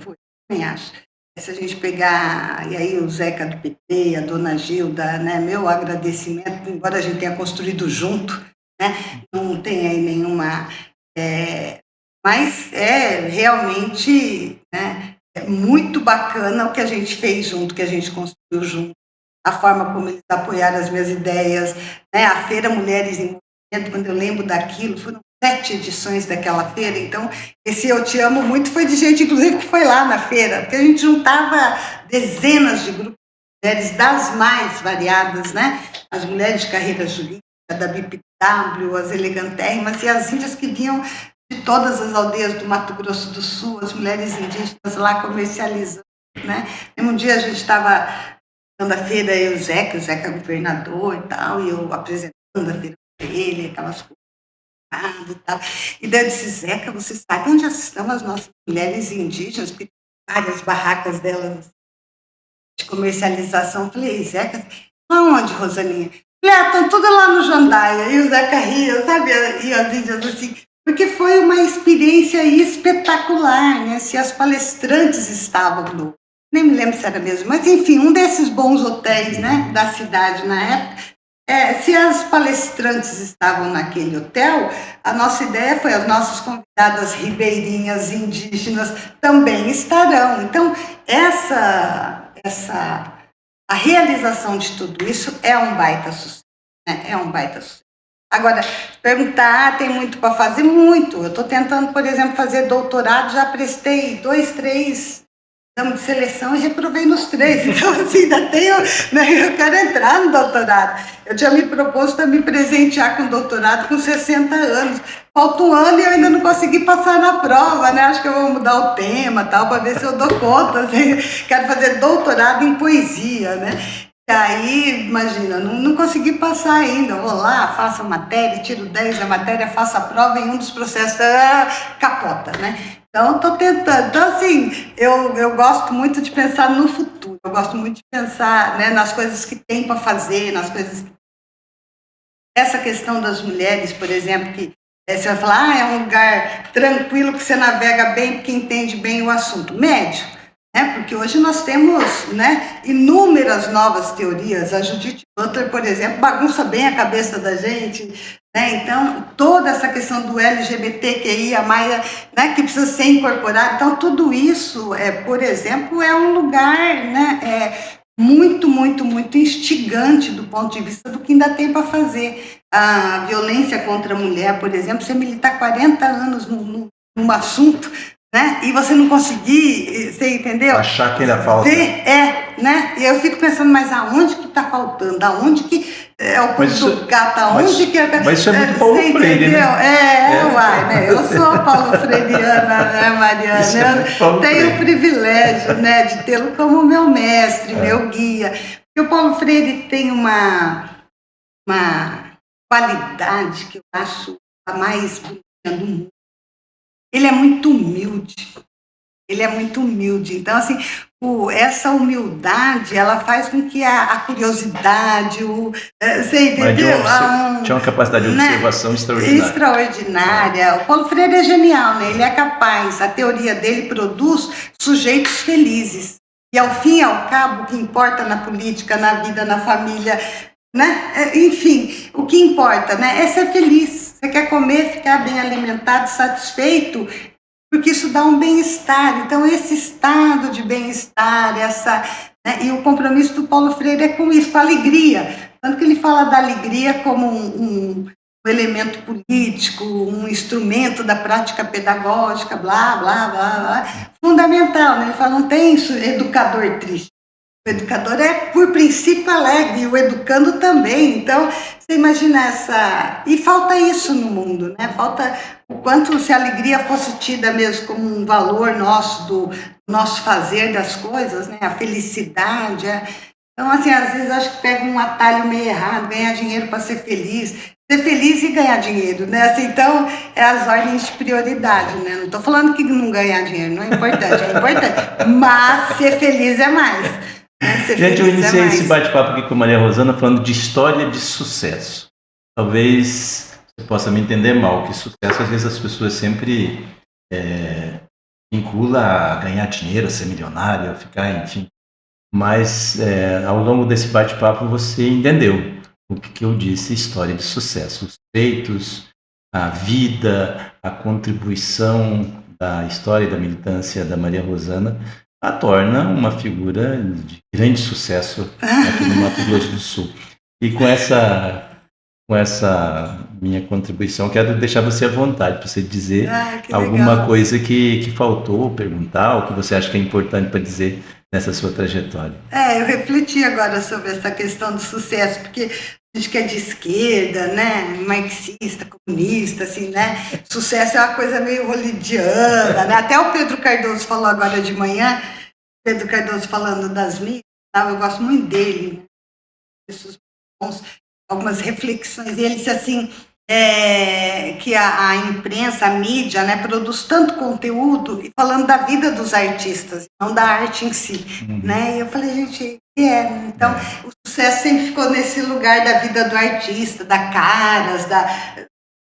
também acho. Se a gente pegar, e aí o Zeca do PT, a dona Gilda, né, meu agradecimento, embora a gente tenha construído junto, né, não tem aí nenhuma... mas é realmente, né, é muito bacana o que a gente fez junto, que a gente construiu junto, a forma como eles apoiaram as minhas ideias, né, a Feira Mulheres em Movimento, quando eu lembro daquilo, foram 7 edições daquela feira, então esse Eu Te Amo muito foi de gente, inclusive, que foi lá na feira, porque a gente juntava dezenas de grupos de mulheres das mais variadas, né? As mulheres de carreira jurídica, da BPW, as elegantérrimas e as índias que vinham de todas as aldeias do Mato Grosso do Sul, as mulheres indígenas lá comercializando, né? Um dia a gente estava dando a feira, eu e o Zeca governador e tal, e eu apresentando a feira para ele, aquelas coisas. E tal. E daí eu disse, Zeca, você sabe onde estão as nossas mulheres indígenas? Porque tem várias barracas delas de comercialização. Eu falei, Zeca, aonde, Rosaninha? Eu falei, estão tudo lá no Jandaia. E o Zeca ria, sabe? E as índias assim, porque foi uma experiência espetacular, né? Se as palestrantes estavam nem me lembro se era mesmo, mas enfim, um desses bons hotéis, né, da cidade na época. Se as palestrantes estavam naquele hotel, a nossa ideia foi as nossas convidadas ribeirinhas indígenas também estarão. Então, a realização de tudo isso é um baita sucesso, né? É um baita sucesso. Agora, perguntar, tem muito para fazer? Muito. Eu estou tentando, por exemplo, fazer doutorado, já prestei 2, 3 exame de seleção e reprovei nos 3, então assim, ainda tenho, né, eu quero entrar no doutorado. Eu tinha me proposto a me presentear com doutorado com 60 anos, falta um ano e eu ainda não consegui passar na prova, né, acho que eu vou mudar o tema, tal, para ver se eu dou conta, assim, quero fazer doutorado em poesia, né, e aí, imagina, não consegui passar ainda, eu vou lá, faço a matéria, tiro 10 da matéria, faço a prova em um dos processos, capota, né. Então, estou tentando. Então, assim, eu gosto muito de pensar no futuro, eu gosto muito de pensar, né, nas coisas que tem para fazer, nas coisas que... Essa questão das mulheres, por exemplo, que você vai falar, é um lugar tranquilo que você navega bem porque entende bem o assunto. Médio, né, porque hoje nós temos, né, inúmeras novas teorias. A Judith Butler, por exemplo, bagunça bem a cabeça da gente, né? Então, toda essa questão do LGBTQIA+, né, que precisa ser incorporado, então tudo isso, por exemplo, é um lugar, né, muito, muito, muito instigante do ponto de vista do que ainda tem para fazer. A violência contra a mulher, por exemplo, você militar 40 anos num assunto, né, e você não conseguir, você entendeu? Achar que ainda falta. Né? E eu fico pensando, mas aonde que está faltando? Aonde que é o pulo do gato? Aonde que é... Mas isso é muito Paulo Freire, né? Uai, né? Eu sou Paulo Freireana, né, Mariana? Eu tenho o privilégio, né, de tê-lo como meu mestre, meu guia. Porque o Paulo Freire tem uma qualidade que eu acho a mais bonita do mundo. Ele é muito humilde. Ele é muito humilde. Então, assim, essa humildade, ela faz com que a curiosidade, você entendeu? Tinha uma capacidade de observação, né, extraordinária. O Paulo Freire é genial, né? Ele é capaz, a teoria dele produz sujeitos felizes. E, ao fim e ao cabo, o que importa na política, na vida, na família, né? Enfim, o que importa, né, é ser feliz. Você quer comer, ficar bem alimentado, satisfeito, porque isso dá um bem-estar. Então, esse estado de bem-estar, né, e o compromisso do Paulo Freire é com isso, com a alegria. Tanto que ele fala da alegria como um elemento político, um instrumento da prática pedagógica, blá, blá, blá, blá, fundamental, né? Ele fala, não tem educador triste. O educador é, por princípio, alegre, e o educando também. Então, você imagina essa... E falta isso no mundo, né? Falta o quanto se a alegria fosse tida mesmo como um valor nosso, do nosso fazer das coisas, né? A felicidade. Então, assim, às vezes acho que pega um atalho meio errado, ganhar dinheiro para ser feliz. Ser feliz e ganhar dinheiro, né? Assim, então, é as ordens de prioridade, né? Não estou falando que não ganhar dinheiro não é importante, é importante. Mas ser feliz é mais. Gente, eu iniciei esse bate-papo aqui com a Maria Rosana falando de história de sucesso. Talvez você possa me entender mal, que sucesso às vezes as pessoas sempre vinculam a ganhar dinheiro, a ser milionário, a ficar, enfim. Mas ao longo desse bate-papo você entendeu o que eu disse, história de sucesso. Os feitos, a vida, a contribuição da história e da militância da Maria Rosana a torna uma figura de grande sucesso aqui no Mato Grosso do Sul. E com essa minha contribuição, quero deixar você à vontade para você dizer alguma coisa que faltou, perguntar, ou que você acha que é importante para dizer nessa sua trajetória. Eu refleti agora sobre essa questão do sucesso, porque a gente que é de esquerda, né, marxista, comunista, assim, né, sucesso é uma coisa meio hollywoodiana, né, até o Pedro Cardoso falou agora de manhã, Pedro Cardoso falando das mídias, eu gosto muito dele, né, algumas reflexões, e ele disse assim, que a imprensa, a mídia, né, produz tanto conteúdo e falando da vida dos artistas, não da arte em si, né? E eu falei, gente, então o sucesso sempre ficou nesse lugar da vida do artista, da caras,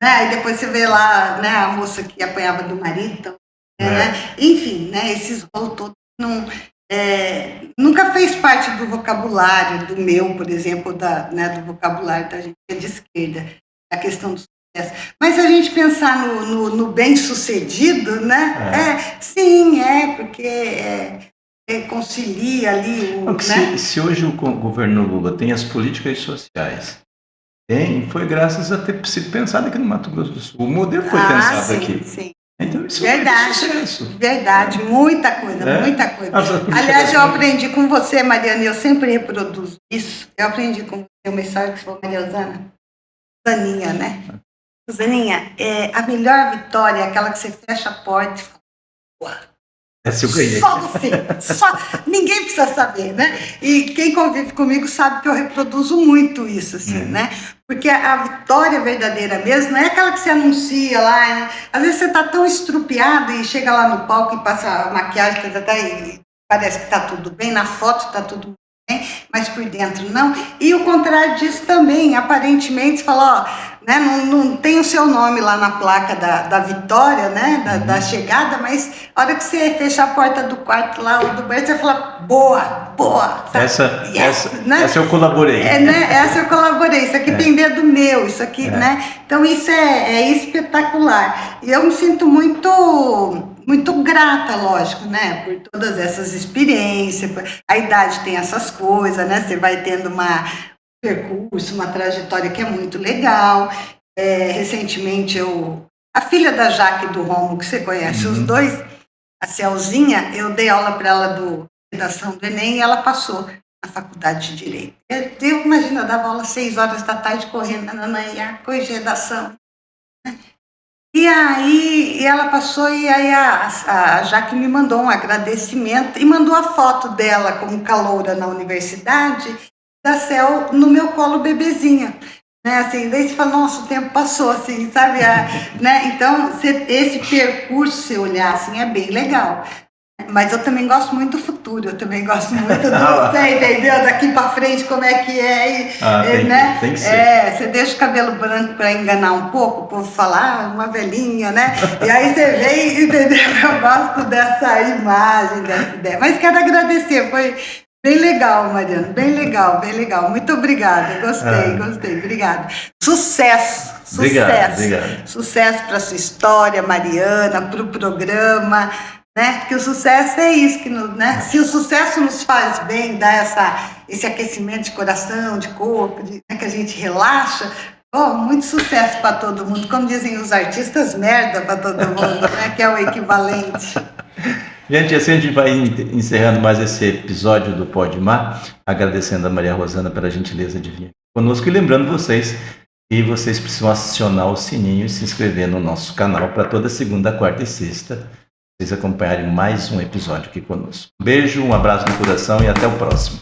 né? E depois você vê lá, né, a moça que apanhava do marido, né? Enfim, né, esses rolos todos nunca fez parte do vocabulário do meu, por exemplo, do vocabulário da gente que é de esquerda, a questão do sucesso. Mas se a gente pensar no bem-sucedido, né? Sim, porque concilia ali o... Né? Se hoje o governo Lula tem as políticas sociais, foi graças a ter sido pensado aqui no Mato Grosso do Sul. O modelo foi pensado aqui. Sim. Então, isso verdade, sucesso. Verdade, muita coisa. Aliás, eu aprendi com você, Mariana, e eu sempre reproduzo isso. Eu aprendi com você uma história que foi Maria Rosana. Zaninha, né? Zaninha, a melhor vitória é aquela que você fecha a porta e fala, essa eu ganhei. Só você, ninguém precisa saber, né? E quem convive comigo sabe que eu reproduzo muito isso, assim, né? Porque a vitória verdadeira mesmo não é aquela que você anuncia lá, né? Às vezes você está tão estrupiado e chega lá no palco e passa a maquiagem, e parece que está tudo bem, na foto está tudo bem, mas por dentro não. E o contrário disso também, aparentemente, você fala, né, não tem o seu nome lá na placa da vitória, né, da chegada, mas a hora que você fecha a porta do quarto lá, ou do banheiro, você fala, boa. Tá? Essa eu colaborei. Essa eu colaborei, isso aqui tem dedo meu, isso aqui, né? Então isso é espetacular. E eu me sinto muito grata, lógico, né, por todas essas experiências, a idade tem essas coisas, né, você vai tendo um percurso, uma trajetória que é muito legal. Recentemente a filha da Jaque e do Romo, que você conhece, os dois, a Celzinha, eu dei aula para ela do redação do Enem e ela passou na faculdade de Direito. Eu imagino, eu dava aula às 6 horas da tarde, correndo na coisa de redação. E aí ela passou e aí a Jaque me mandou um agradecimento e mandou a foto dela como caloura na universidade, da Cel no meu colo bebezinha. Né, assim, daí você fala, nossa, o tempo passou, assim, sabe? Né? Então, esse percurso, se olhar assim, é bem legal. Mas eu também gosto muito do futuro, eu também gosto muito você entendeu? Daqui para frente, como é que é, né? Tem que ser. Você deixa o cabelo branco para enganar um pouco, o povo fala, uma velhinha, né? E aí você vem, entendeu? Eu gosto dessa imagem, dessa ideia. Mas quero agradecer, foi bem legal, Mariana, bem legal. Muito obrigada, gostei, obrigada. Sucesso. Obrigado. Sucesso para a sua história, Mariana, para o programa. Né? Porque o sucesso é isso, né? Se o sucesso nos faz bem, dá esse aquecimento de coração, de corpo, né? Que a gente relaxa, muito sucesso para todo mundo. Como dizem os artistas, merda para todo mundo, né? Que é o equivalente. Gente, assim a gente vai encerrando mais esse episódio do Pode Mar, agradecendo a Maria Rosana pela gentileza de vir conosco e lembrando vocês que vocês precisam acionar o sininho e se inscrever no nosso canal para toda segunda, quarta e sexta vocês acompanharem mais um episódio aqui conosco. Um beijo, um abraço no coração e até o próximo.